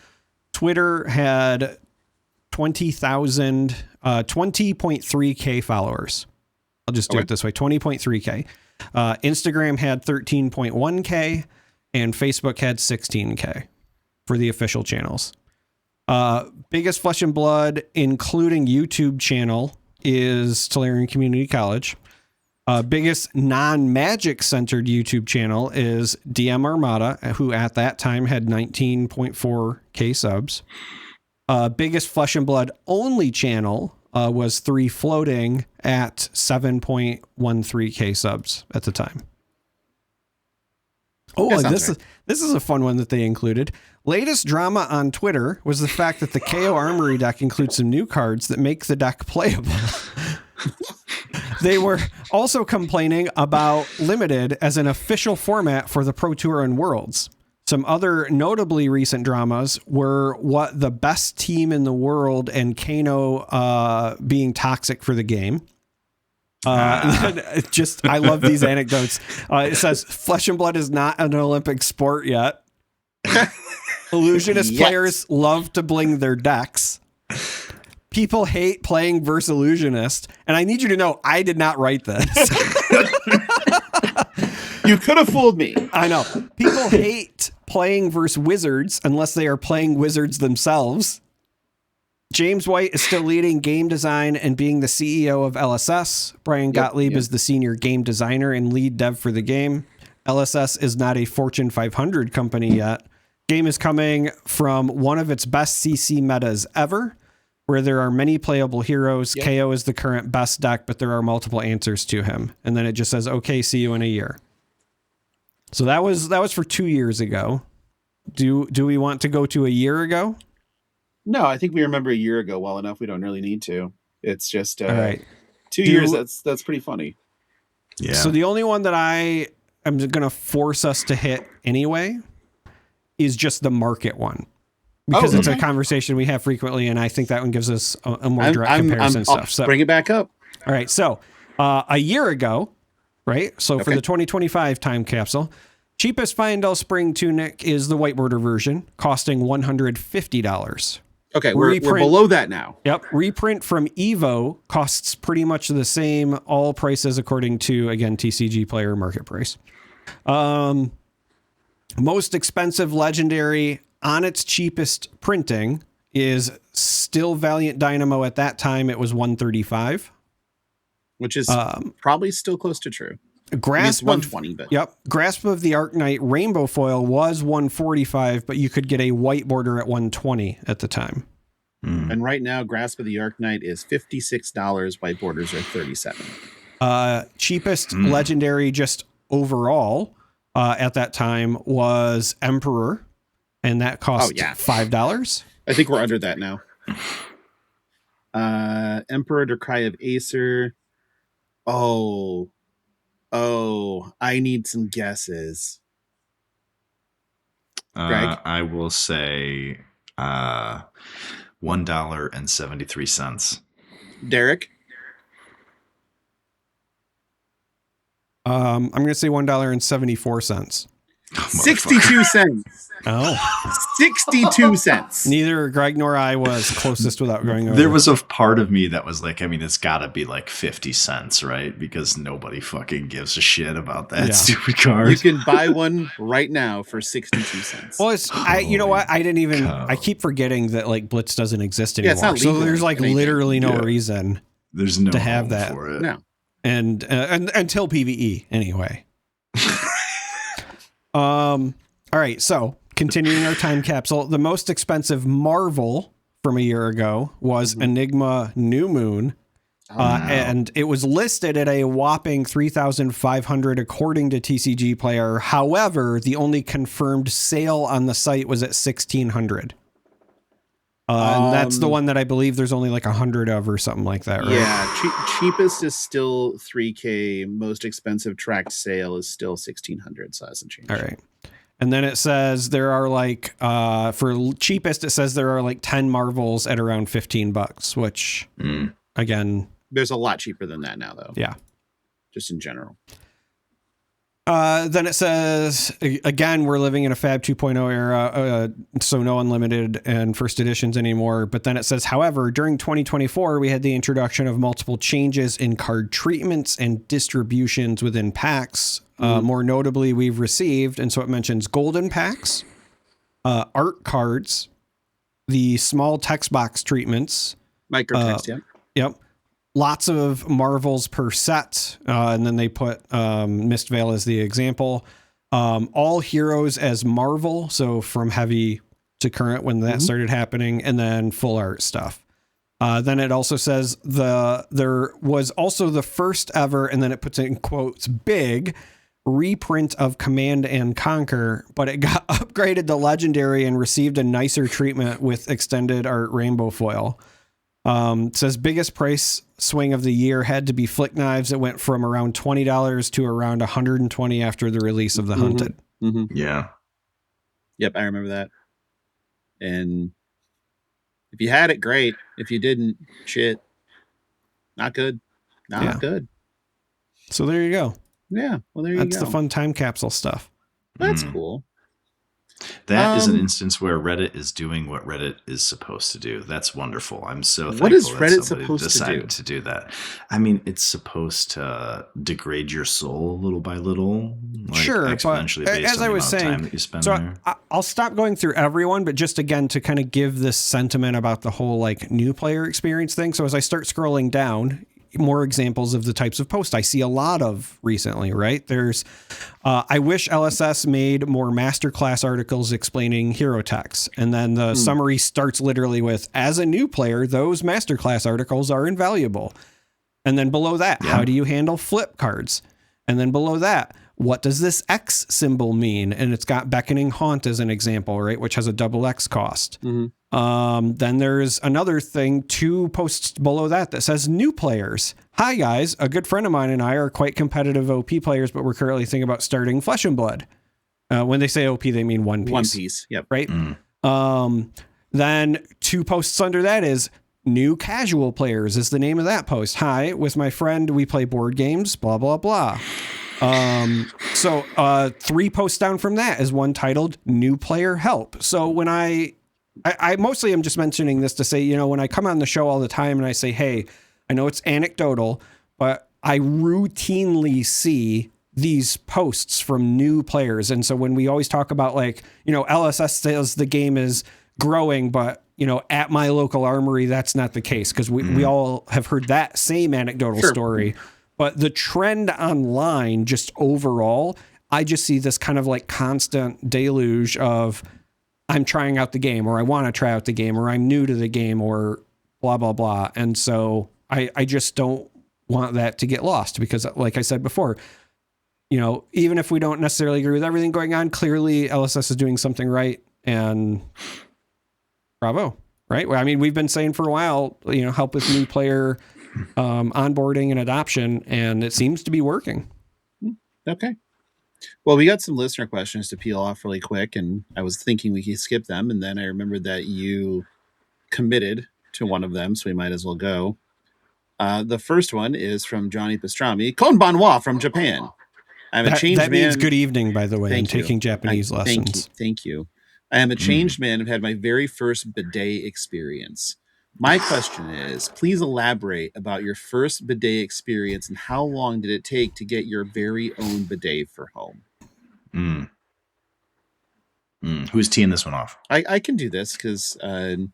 Speaker 3: Twitter had 20.3K followers. I'll just do it this way, 20.3K. Instagram had 13.1K, and Facebook had 16K for the official channels. Biggest Flesh and Blood, including YouTube channel, is Tolarian Community College. Biggest non-Magic centered YouTube channel is DM Armada, who at that time had 19.4K subs. Biggest Flesh and Blood only channel was 3 Floating at 7.13K subs at the time. Oh, and this is a fun one that they included. Latest drama on Twitter was the fact that the KO Armory deck includes some new cards that make the deck playable. They were also complaining about Limited as an official format for the Pro Tour and Worlds. Some other notably recent dramas were what the best team in the world and Kano being toxic for the game. I love these anecdotes. It says Flesh and Blood is not an Olympic sport yet. Illusionist players love to bling their decks. People hate playing versus Illusionist. And I need you to know, I did not write this.
Speaker 2: You could have fooled me.
Speaker 3: I know. People hate playing versus Wizards unless they are playing Wizards themselves. James White is still leading game design and being the CEO of LSS. Brian Gottlieb is the senior game designer and lead dev for the game. LSS is not a Fortune 500 company yet. Game is coming from one of its best CC metas ever, where there are many playable heroes. KO is the current best deck, but there are multiple answers to him. And then it just says, okay, see you in a year. So that was for 2 years ago. Do we want to go to a year ago?
Speaker 2: No, I think we remember a year ago well enough. We don't really need to. It's just
Speaker 3: all right.
Speaker 2: 2 years. That's pretty funny.
Speaker 3: Yeah. So the only one that I am going to force us to hit anyway is just the market one, because it's a conversation we have frequently, and I think that one gives us a more direct comparison stuff. So
Speaker 2: bring it back up.
Speaker 3: All right. So a year ago, right? So for the 2025 time capsule, cheapest Fyendal Spring Tunic is the white border version, costing $150.
Speaker 2: Okay, we're below that now.
Speaker 3: Yep. Reprint from Evo costs pretty much the same, all prices according to, again, TCG player market price. Most expensive legendary on its cheapest printing is still Valiant Dynamo. At that time, it was $135.
Speaker 2: Which is probably still close to true.
Speaker 3: Grasp
Speaker 2: I mean, it's $120, but
Speaker 3: Grasp of the Arknight Rainbow Foil was $145, but you could get a white border at $120 at the time.
Speaker 2: And right now, Grasp of the Arknight is $56. White borders are $37.
Speaker 3: Cheapest legendary just overall at that time was Emperor, and that cost $5.
Speaker 2: I think we're under that now. Emperor Decry of Acer. Oh, I need some guesses. Greg?
Speaker 4: I will say $1.73.
Speaker 2: Darick?
Speaker 3: I'm going to say $1.74.
Speaker 2: 62 cents.
Speaker 3: Oh,
Speaker 2: 62 cents.
Speaker 3: Neither Greg nor I was closest without going over.
Speaker 4: There was a part of me that was like, I mean, it's got to be like 50 cents, right? Because nobody fucking gives a shit about that stupid card.
Speaker 2: You can buy one right now for 62 cents.
Speaker 3: Well, you know what? I didn't even. I keep forgetting that like Blitz doesn't exist anymore.
Speaker 2: It's not legal,
Speaker 3: so there's like literally no reason.
Speaker 4: There's no
Speaker 3: to have that
Speaker 4: for it.
Speaker 2: No.
Speaker 3: And until PvE anyway. All right, so continuing our time capsule, the most expensive Marvel from a year ago was Enigma New Moon, and it was listed at a whopping 3,500 according to TCG Player. However, the only confirmed sale on the site was at 1,600. And that's the one that I believe there's only like 100 of or something like that, right?
Speaker 2: Yeah, cheapest is still 3K. Most expensive tracked sale is still 1,600, so it hasn't changed.
Speaker 3: All right. And then it says there are like, for cheapest, it says there are like 10 Marvels at around $15, which, again...
Speaker 2: There's a lot cheaper than that now, though.
Speaker 3: Yeah.
Speaker 2: Just in general.
Speaker 3: Then it says, again, we're living in a Fab 2.0 era, so no unlimited and first editions anymore. But then it says, however, during 2024, we had the introduction of multiple changes in card treatments and distributions within packs. More notably, we've received, and so it mentions golden packs, art cards, the small text box treatments.
Speaker 2: Microtext,
Speaker 3: Yep. Lots of Marvels per set. And then they put Mistveil as the example. All heroes as Marvel. So from heavy to current when that started happening. And then full art stuff. Then it also says there was also the first ever, and then it puts it in quotes, big reprint of Command and Conquer, but it got upgraded to Legendary and received a nicer treatment with extended art rainbow foil. It says biggest price swing of the year had to be Flick Knives. It went from around $20 to around $120 after the release of the Hunted.
Speaker 4: Yeah.
Speaker 2: Yep, I remember that. And if you had it, great. If you didn't, shit. Not good. Not good.
Speaker 3: So there you go.
Speaker 2: Yeah, well, there you go.
Speaker 3: That's the fun time capsule stuff.
Speaker 2: That's cool.
Speaker 4: That is an instance where Reddit is doing what Reddit is supposed to do. That's wonderful. I'm so thankful
Speaker 2: what is
Speaker 4: that
Speaker 2: Reddit
Speaker 4: somebody
Speaker 2: supposed
Speaker 4: decided to do that. I mean, it's supposed to degrade your soul little by little, like
Speaker 3: sure,
Speaker 4: exponentially
Speaker 3: but
Speaker 4: based
Speaker 3: as
Speaker 4: on
Speaker 3: I
Speaker 4: the
Speaker 3: was
Speaker 4: amount of
Speaker 3: saying,
Speaker 4: time that you spend
Speaker 3: so
Speaker 4: there.
Speaker 3: I'll stop going through everyone, but just again to kind of give this sentiment about the whole like new player experience thing. So as I start scrolling down, more examples of the types of posts I see a lot of recently, right? There's, I wish LSS made more masterclass articles explaining hero techs. And then the summary starts literally with, as a new player, those masterclass articles are invaluable. And then below that, how do you handle flip cards? And then below that, what does this X symbol mean? And it's got Beckoning Haunt as an example, right? Which has a double X cost. Then there's another thing, 2 posts below that says new players. Hi guys, a good friend of mine and I are quite competitive OP players, but we're currently thinking about starting Flesh and Blood. When they say OP, they mean One Piece.
Speaker 2: One Piece, yep.
Speaker 3: Right? Then 2 posts under that is new casual players is the name of that post. Hi, with my friend, we play board games, blah, blah, blah. So 3 posts down from that is one titled New Player Help. So when I mostly am just mentioning this to say, you know, when I come on the show all the time and I say, hey, I know it's anecdotal, but I routinely see these posts from new players. And so when we always talk about like, you know, LSS says the game is growing, but you know, at my local armory, that's not the case because we all have heard that same anecdotal story. But the trend online, just overall, I just see this kind of like constant deluge of I'm trying out the game, or I want to try out the game, or I'm new to the game, or blah, blah, blah. And so I just don't want that to get lost because, like I said before, you know, even if we don't necessarily agree with everything going on, clearly LSS is doing something right. And bravo, right? I mean, we've been saying for a while, you know, help with new player onboarding and adoption, and it seems to be working.
Speaker 2: Okay. Well, we got some listener questions to peel off really quick, and I was thinking we could skip them, and then I remembered that you committed to one of them, so we might as well go. The first one is from Johnny Pastrami. Konbanwa from Japan. I'm a changed man. That
Speaker 3: means good evening, by the way.
Speaker 2: Thank
Speaker 3: I'm
Speaker 2: you.
Speaker 3: taking Japanese lessons.
Speaker 2: Thank you. I am a changed man and have had my very first bidet experience. My question is, please elaborate about your first bidet experience and how long did it take to get your very own bidet for home?
Speaker 4: Who's teeing this one off?
Speaker 2: I can do this because the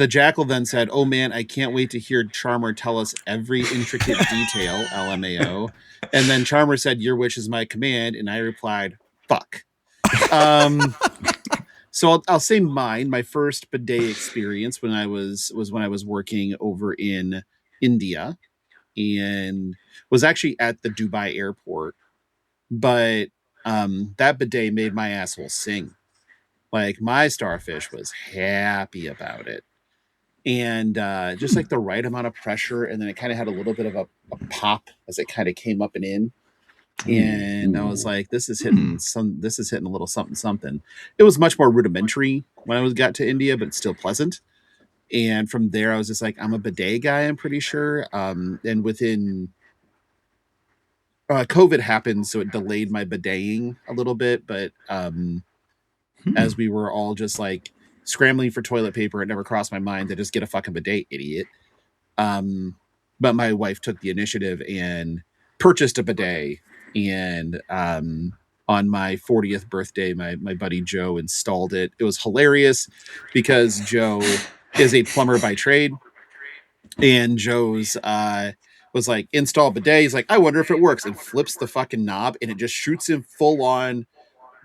Speaker 2: Jackal then said, oh man, I can't wait to hear Charmer tell us every intricate detail, LMAO. And then Charmer said, your wish is my command. And I replied, fuck. So I'll say mine. My first bidet experience when I was working over in India and was actually at the Dubai airport. But that bidet made my asshole sing. Like my starfish was happy about it. And just like the right amount of pressure. And then it kind of had a little bit of a pop as it kind of came up and in. And I was like, this is hitting a little something. It was much more rudimentary when I got to India, but it's still pleasant. And from there, I was just like, I'm a bidet guy, I'm pretty sure. And within COVID happened, so it delayed my bideting a little bit. But as we were all just like scrambling for toilet paper, it never crossed my mind to just get a fucking bidet, idiot. But my wife took the initiative and purchased a bidet. And on my 40th birthday, my buddy Joe installed it. It was hilarious because Joe is a plumber by trade. And Joe's was like, install bidet. He's like, I wonder if it works, and flips the fucking knob, and it just shoots him full on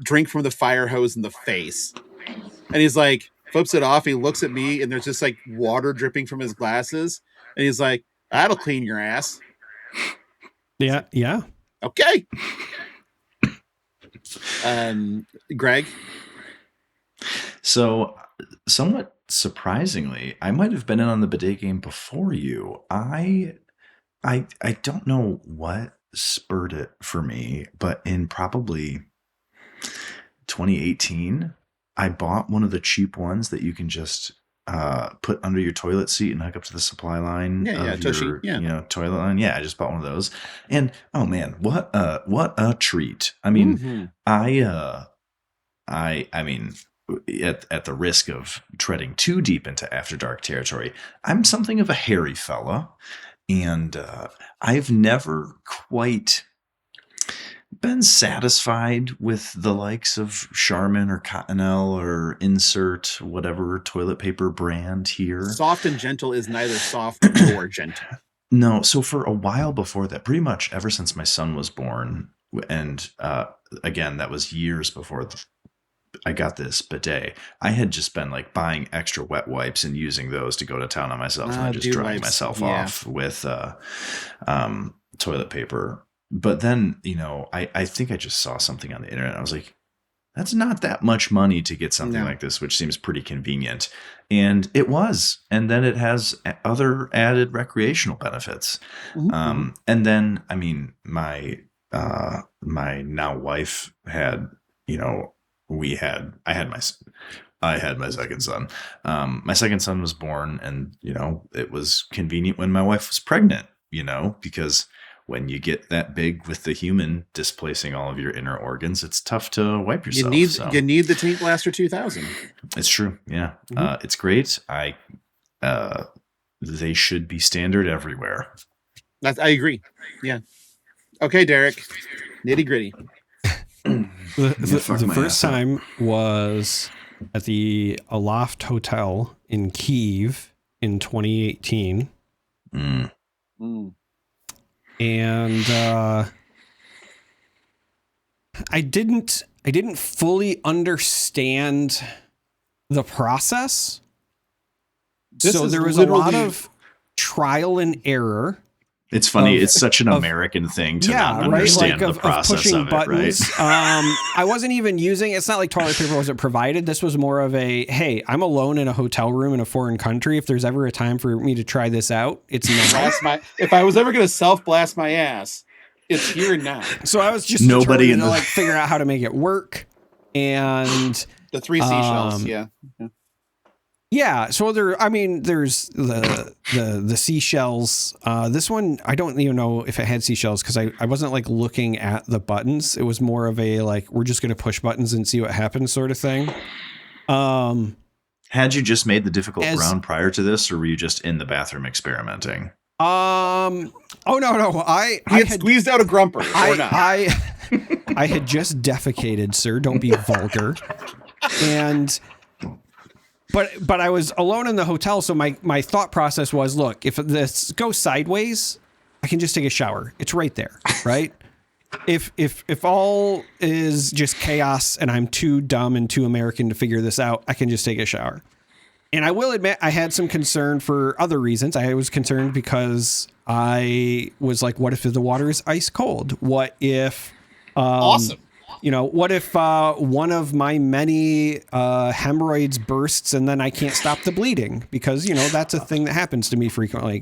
Speaker 2: drink from the fire hose in the face. And he's like, flips it off. He looks at me, and there's just like water dripping from his glasses. And he's like, that'll clean your ass.
Speaker 3: Yeah. Yeah.
Speaker 2: Okay. Greg.
Speaker 4: So somewhat surprisingly, I might have been in on the bidet game before you. I don't know what spurred it for me, but in probably 2018, I bought one of the cheap ones that you can just put under your toilet seat and hook up to the supply line of your toilet line. Yeah, I just bought one of those, and oh man, what a treat! I mean, I mean, at the risk of treading too deep into After Dark territory, I'm something of a hairy fella. And I've never quite been satisfied with the likes of Charmin or Cottonelle or Insert, whatever toilet paper brand here.
Speaker 2: Soft and gentle is neither soft nor gentle.
Speaker 4: No, so for a while before that, pretty much ever since my son was born, and again, that was years before I got this bidet, I had just been like buying extra wet wipes and using those to go to town on myself, and then just drying myself off with toilet paper. But then, I think I just saw something on the internet. I was like, that's not that much money to get something like this, which seems pretty convenient. And it was. And then it has other added recreational benefits. And then, I mean, my now wife had, I had my second son. My second son was born, and it was convenient when my wife was pregnant, because when you get that big with the human displacing all of your inner organs, it's tough to wipe yourself.
Speaker 2: You need the Taint Blaster 2000.
Speaker 4: It's true. Yeah. It's great. They should be standard everywhere.
Speaker 2: I agree. Yeah. Okay, Darick. Nitty gritty.
Speaker 3: The first time was at the Aloft Hotel in Kyiv in 2018. And I didn't fully understand the process. So there was a lot of trial and error.
Speaker 4: It's funny. It's such an American thing to not understand the process of buttons.
Speaker 3: Right? I wasn't even using, it's not like toilet paper wasn't provided. This was more of a, hey, I'm alone in a hotel room in a foreign country. If there's ever a time for me to try this out, it's now.
Speaker 2: If I was ever going to self-blast my ass, it's here and now.
Speaker 3: So I was just determined to figure out how to make it work. And
Speaker 2: the 3 seashells.
Speaker 3: Yeah, so there's the seashells. This one, I don't even know if it had seashells because I wasn't like looking at the buttons. It was more of a like, we're just going to push buttons and see what happens sort of thing.
Speaker 4: Had you just made the difficult round prior to this, or were you just in the bathroom experimenting?
Speaker 3: Oh no. I
Speaker 2: had squeezed out a grumper.
Speaker 3: I had just defecated, sir. Don't be vulgar. And But I was alone in the hotel, so my thought process was, look, if this goes sideways, I can just take a shower. It's right there, right? If all is just chaos and I'm too dumb and too American to figure this out, I can just take a shower. And I will admit I had some concern for other reasons. I was concerned because I was like, what if the water is ice cold? What if...
Speaker 2: awesome.
Speaker 3: What if one of my many hemorrhoids bursts and then I can't stop the bleeding? Because, that's a thing that happens to me frequently.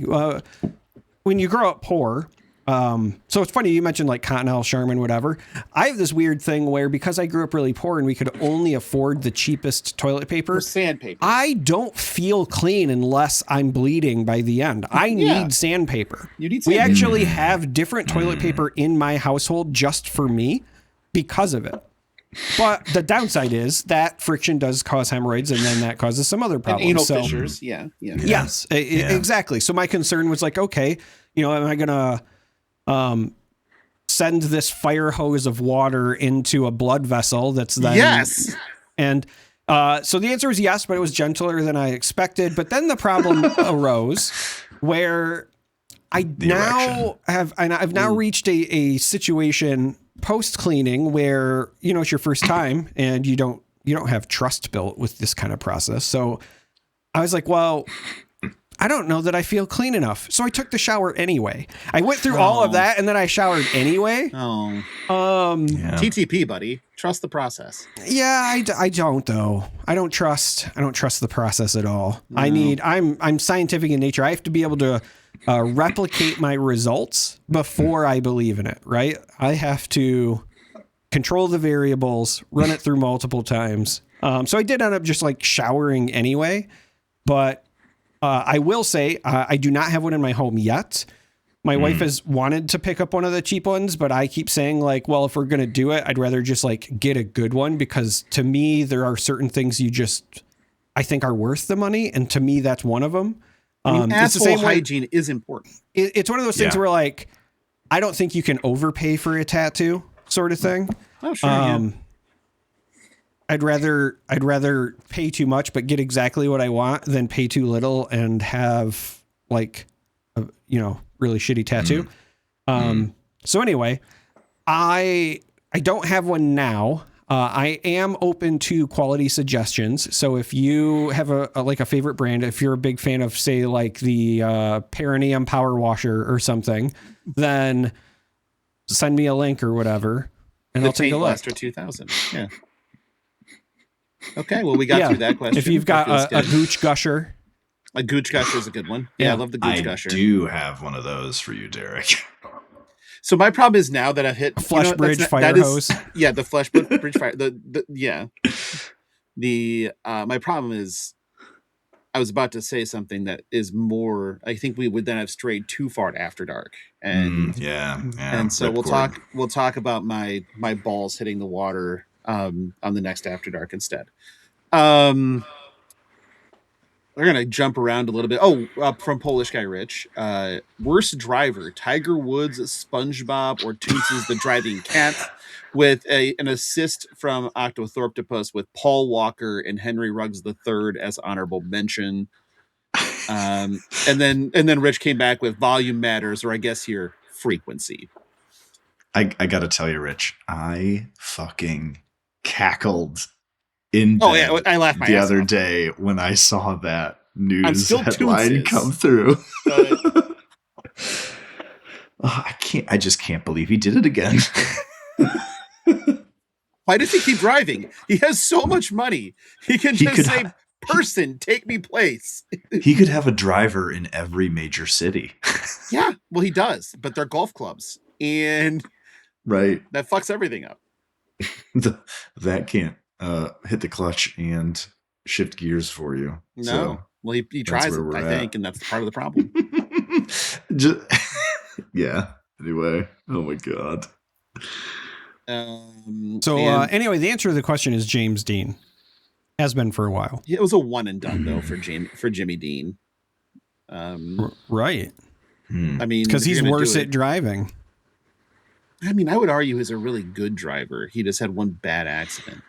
Speaker 3: When you grow up poor, So it's funny you mentioned like Cottonelle, Charmin, whatever. I have this weird thing where because I grew up really poor and we could only afford the cheapest toilet paper,
Speaker 2: Or sandpaper.
Speaker 3: I don't feel clean unless I'm bleeding by the end. I need sandpaper.
Speaker 2: You need
Speaker 3: We
Speaker 2: sandpaper.
Speaker 3: actually have different toilet paper in my household just for me because of it. But the downside is that friction does cause hemorrhoids, and then that causes some other problems.
Speaker 2: And anal fissures. Yeah.
Speaker 3: Yes, exactly. So my concern was like, okay, am I going to send this fire hose of water into a blood vessel that's then...
Speaker 2: Yes.
Speaker 3: And so the answer was yes, but it was gentler than I expected. But then the problem arose where I've now reached a situation post cleaning where, it's your first time and you don't have trust built with this kind of process. So I was like, well, I don't know that I feel clean enough. So I took the shower anyway. I went through all of that and then I showered anyway.
Speaker 2: TTP, buddy. Trust the process.
Speaker 3: Yeah, I don't though. I don't trust the process at all. No. I'm scientific in nature. I have to be able to replicate my results before I believe in it, right? I have to control the variables, run it through multiple times. So I did end up just like showering anyway, but I will say I do not have one in my home yet. My wife has wanted to pick up one of the cheap ones, but I keep saying like, well, if we're going to do it, I'd rather just like get a good one because to me, there are certain things I think are worth the money. And to me, that's one of them.
Speaker 2: It's the same hygiene is important.
Speaker 3: It's one of those things where like, I don't think you can overpay for a tattoo sort of thing.
Speaker 2: Oh, sure.
Speaker 3: I'd rather pay too much, but get exactly what I want than pay too little and have like, a, really shitty tattoo. So anyway, I don't have one now. I am open to quality suggestions. So if you have a favorite brand, if you're a big fan of say like the perineum power washer or something, then send me a link or whatever and I'll take a look.
Speaker 2: Blaster 2000. Yeah. Okay, well, we got through that question.
Speaker 3: If you've got a Gooch Gusher.
Speaker 2: A Gooch Gusher is a good one. Yeah, I love the Gooch Gusher.
Speaker 4: I do have one of those for you, Darick.
Speaker 2: So my problem is now that I've hit...
Speaker 3: Flesh Bridge fire hose.
Speaker 2: Yeah, the Flesh Bridge fire... My problem is I was about to say something that is more... I think we would then have strayed too far to After Dark. And and so we'll talk about my balls hitting the water on the next After Dark instead. We're going to jump around a little bit. From Polish Guy Rich. Worst driver, Tiger Woods, SpongeBob, or Toonces the Driving Cat, with an assist from Octothorptopus with Paul Walker and Henry Ruggs III as honorable mention. And then Rich came back with volume matters, or I guess here, frequency.
Speaker 4: I got to tell you, Rich, I fucking cackled in bed
Speaker 2: I laughed my
Speaker 4: the
Speaker 2: ass
Speaker 4: other
Speaker 2: off.
Speaker 4: day when I saw that news headline come through. I just can't believe he did it again.
Speaker 2: Why does he keep driving? He has so much money. He can say, person, take me place.
Speaker 4: He could have a driver in every major city.
Speaker 2: Yeah, well, he does, but they're golf clubs. And that fucks everything up.
Speaker 4: That can't hit the clutch and shift gears for you.
Speaker 2: No.
Speaker 4: So
Speaker 2: well, he tries it, I think, and that's part of the problem.
Speaker 4: Anyway. Oh my God.
Speaker 3: Anyway, the answer to the question is James Dean. Has been for a while.
Speaker 2: It was a one and done though for Jimmy Dean.
Speaker 3: Right.
Speaker 2: I mean,
Speaker 3: because he's worse at driving.
Speaker 2: I mean, I would argue he's a really good driver. He just had one bad accident.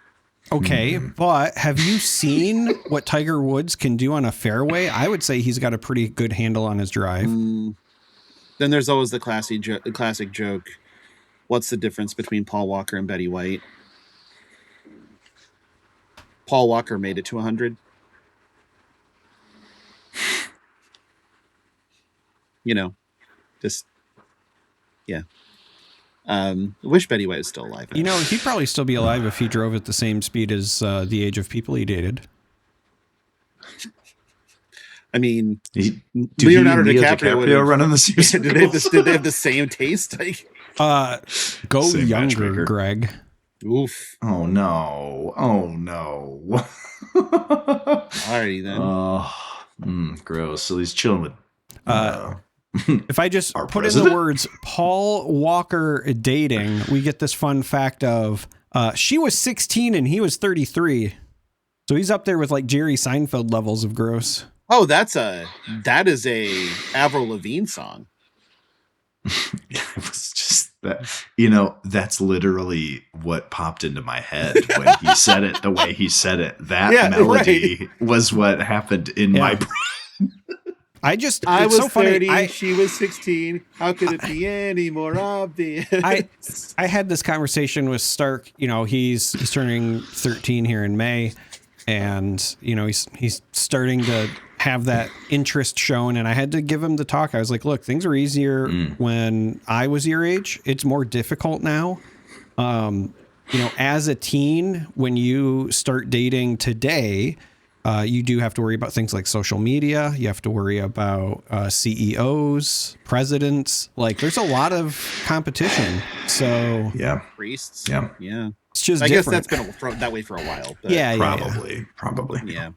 Speaker 3: Okay, but have you seen what Tiger Woods can do on a fairway? I would say he's got a pretty good handle on his drive.
Speaker 2: Then there's always the classic joke. What's the difference between Paul Walker and Betty White? Paul Walker made it to 100. Wish Betty White was still alive.
Speaker 3: He'd probably still be alive if he drove at the same speed as the age of people he dated.
Speaker 2: I mean,
Speaker 4: Leonardo DiCaprio running the series.
Speaker 2: Did they have the same taste? Like,
Speaker 3: go
Speaker 4: Same
Speaker 3: younger,
Speaker 4: matchmaker.
Speaker 3: Greg.
Speaker 2: oof.
Speaker 4: Oh no!
Speaker 2: Alrighty then.
Speaker 4: Gross. So he's chilling with.
Speaker 3: If I just
Speaker 4: Our
Speaker 3: put
Speaker 4: president?
Speaker 3: in the words Paul Walker dating, we get this fun fact of she was 16 and he was 33. So he's up there with like Jerry Seinfeld levels of gross.
Speaker 2: Oh, that is a Avril Lavigne song.
Speaker 4: It was just that, that's literally what popped into my head when he said it the way he said it. That melody was what happened in my brain.
Speaker 3: I was so
Speaker 2: 30,
Speaker 3: funny.
Speaker 2: She was 16. How could it be any more obvious?
Speaker 3: I had this conversation with Stark. He's turning 13 here in May, and he's starting to have that interest shown, and I had to give him the talk. I was like, look, things were easier when I was your age. It's more difficult now. As a teen, when you start dating today, you do have to worry about things like social media. You have to worry about CEOs, presidents. Like, there's a lot of competition. So
Speaker 4: yeah,
Speaker 2: priests.
Speaker 4: Yeah.
Speaker 3: It's just
Speaker 2: I
Speaker 3: different.
Speaker 2: guess that's been that way for a while. But
Speaker 4: Probably.
Speaker 2: Yeah.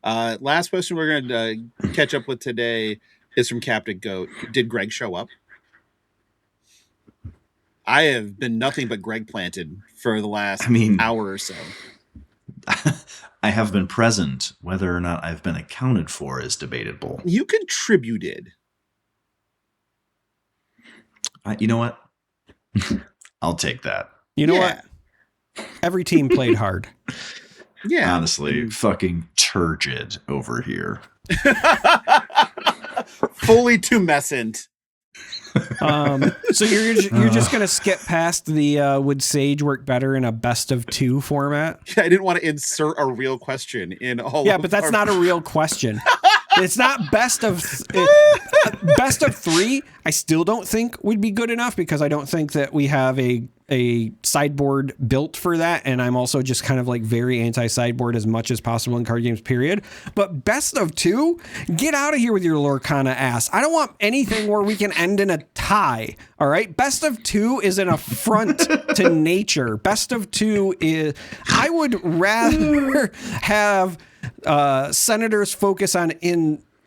Speaker 2: Last question we're going to catch up with today is from Captain Goat. Did Greg show up? I have been nothing but Greg planted for the last hour or so.
Speaker 4: I have been present. Whether or not I've been accounted for is debatable.
Speaker 2: You contributed.
Speaker 4: You know what? I'll take that.
Speaker 3: You know what? Every team played hard.
Speaker 2: Yeah.
Speaker 4: Honestly, fucking turgid over here.
Speaker 2: Fully tumescent.
Speaker 3: So you're just gonna skip past the would Sage work better in a best of 2 format?
Speaker 2: I didn't want to insert a real question in all.
Speaker 3: Yeah, but that's not a real question. It's not best of 3. I still don't think would be good enough because I don't think that we have a sideboard built for that, and I'm also just kind of like very anti-sideboard as much as possible in card games, period. But best of 2, get out of here with your Lorcana ass. I don't want anything where we can end in a tie. All right, best of 2 is an affront to nature. Best of 2 is. I would rather have senators focus on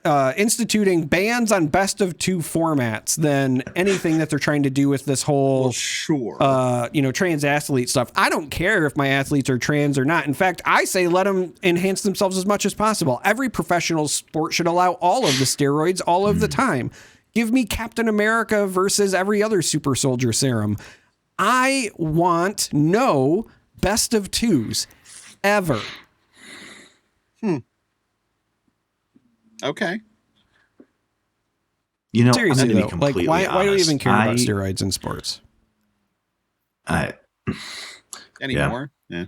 Speaker 3: instituting bans on best of 2 formats than anything that they're trying to do with this whole trans athlete stuff. I don't care if my athletes are trans or not. In fact, I say let them enhance themselves as much as possible. Every professional sport should allow all of the steroids all of the time. Give me Captain America versus every other super soldier serum. I want no best of 2s ever.
Speaker 2: Okay.
Speaker 3: Seriously,
Speaker 4: though,
Speaker 3: like why do we even care about
Speaker 4: I-
Speaker 3: steroids in sports?
Speaker 2: Anymore? Yeah.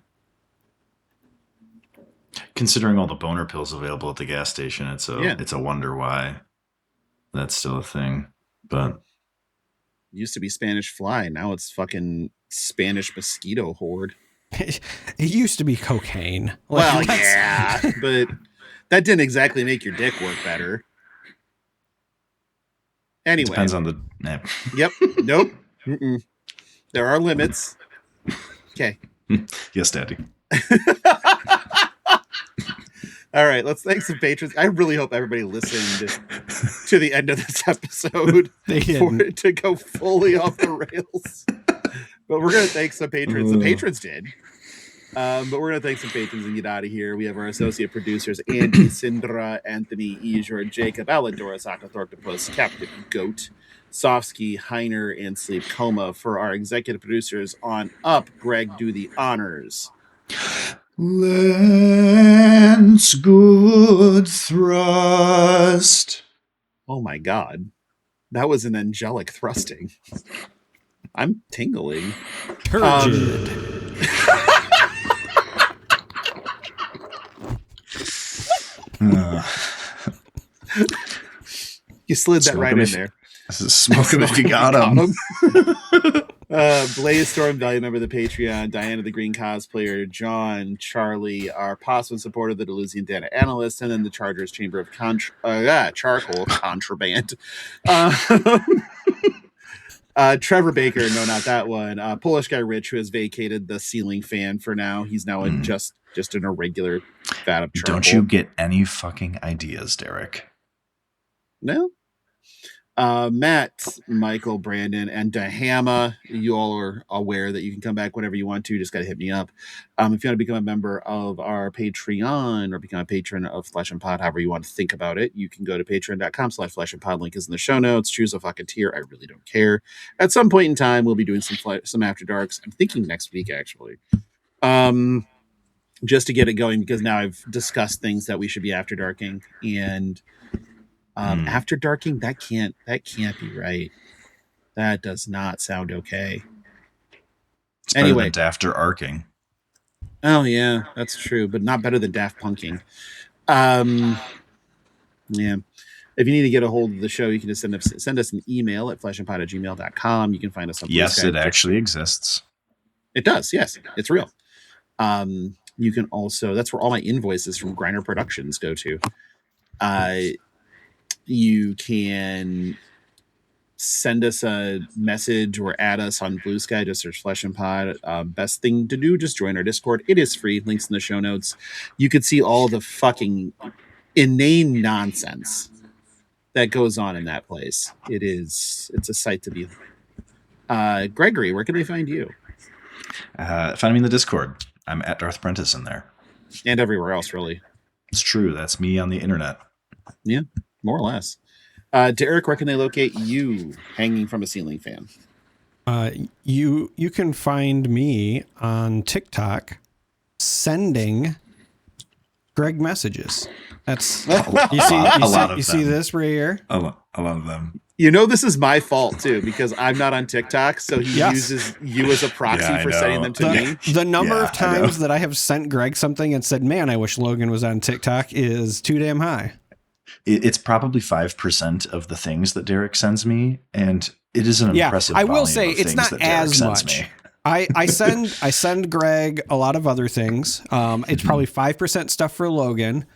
Speaker 4: Considering all the boner pills available at the gas station, it's a wonder why that's still a thing. But
Speaker 2: Used to be Spanish fly. Now it's fucking Spanish mosquito horde.
Speaker 3: It used to be cocaine.
Speaker 2: Well, yeah, but that didn't exactly make your dick work better. Anyway.
Speaker 4: depends on the.
Speaker 2: Yep. Nope. Mm-mm. There are limits. Okay.
Speaker 4: Yes, Daddy.
Speaker 2: All right, let's thank some patrons. I really hope everybody listened to the end of this episode for it to go fully off the rails. But we're going to thank some patrons. The patrons did. But we're going to thank some patrons and get out of here. We have our associate producers, Andy, Sindra, Anthony, Ejor, Jacob, Aladora, Thorctopus, Captain Goat, Sofsky, Heiner, and Sleep Coma. For our executive producers on up, Greg, do the honors.
Speaker 4: Lance Good Thrust.
Speaker 2: Oh my God. That was an angelic thrusting. I'm tingling.
Speaker 3: Turgid.
Speaker 2: You slid that right in there.
Speaker 4: This is smoke him if you got him.
Speaker 2: Blaze Storm, value member of the Patreon, Diana the Green cosplayer, John, Charlie, our Possum supporter, the Delusian data analyst, and then the Chargers Chamber of Charcoal Contraband. Trevor Baker, no, not that one. Polish guy Rich, who has vacated the ceiling fan for now. He's now just an irregular vat of charcoal.
Speaker 4: Don't you get any fucking ideas, Darick?
Speaker 2: No. Matt, Michael, Brandon, and Dahama, you all are aware that you can come back whenever you want to. Just got to hit me up. If you want to become a member of our Patreon or become a patron of Flesh and Pod, however you want to think about it, you can go to patreon.com/fleshandpod. Link is in the show notes. Choose a fucking tier. I really don't care. At some point in time, we'll be doing some After Darks. I'm thinking next week, actually. Just to get it going, because now I've discussed things that we should be After Darking, and After Darking, that can't be right. That does not sound okay.
Speaker 4: It's anyway, better than After Arcing.
Speaker 2: Oh yeah, that's true, but not better than Daft Punking. Yeah. If you need to get a hold of the show, you can just send us an email at fleshandpod@gmail.com. You can find us on
Speaker 4: Yes, it actually exists.
Speaker 2: It does. Yes, it's real. You can also, that's where all my invoices from Greiner Productions go to. You can send us a message or add us on BlueSky. Just search Flesh and Pod. Best thing to do, just join our Discord. It is free. Links in the show notes. You could see all the fucking inane nonsense that goes on in that place. It's a sight to behold. Gregory, where can they find you?
Speaker 4: Find me in the Discord. I'm at Darth Prentiss in there.
Speaker 2: And everywhere else, really.
Speaker 4: It's true. That's me on the internet.
Speaker 2: Yeah. More or less. Darick, where can they locate you hanging from a ceiling fan?
Speaker 3: You can find me on TikTok sending Greg messages. That's you see this right here?
Speaker 4: A lot of them.
Speaker 2: You know, this is my fault too, because I'm not on TikTok, so he uses you as a proxy for sending them to me.
Speaker 3: The number of times that I have sent Greg something and said, "Man, I wish Logan was on TikTok," is too damn high.
Speaker 4: It's probably 5% of the things that Darick sends me, and it is an impressive.
Speaker 3: I will say it's not as much.
Speaker 4: Me.
Speaker 3: I send Greg a lot of other things. It's probably 5% stuff for Logan,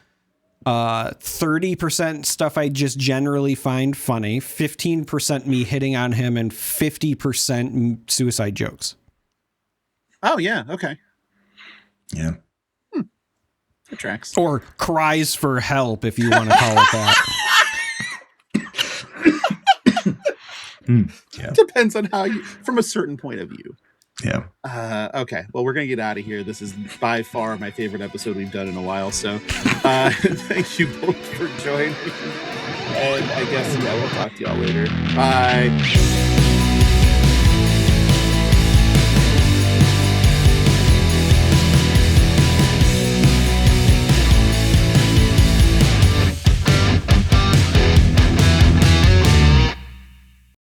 Speaker 3: 30% stuff I just generally find funny, 15% me hitting on him, and 50% suicide jokes.
Speaker 2: Oh yeah, okay,
Speaker 4: yeah.
Speaker 2: It tracks.
Speaker 3: Or cries for help, if you want to call it that.
Speaker 2: Yeah. Depends on how you, from a certain point of view.
Speaker 4: Yeah.
Speaker 2: Okay. Well, we're going to get out of here. This is by far my favorite episode we've done in a while. So thank you both for joining. And I guess, we'll talk to y'all later. Bye.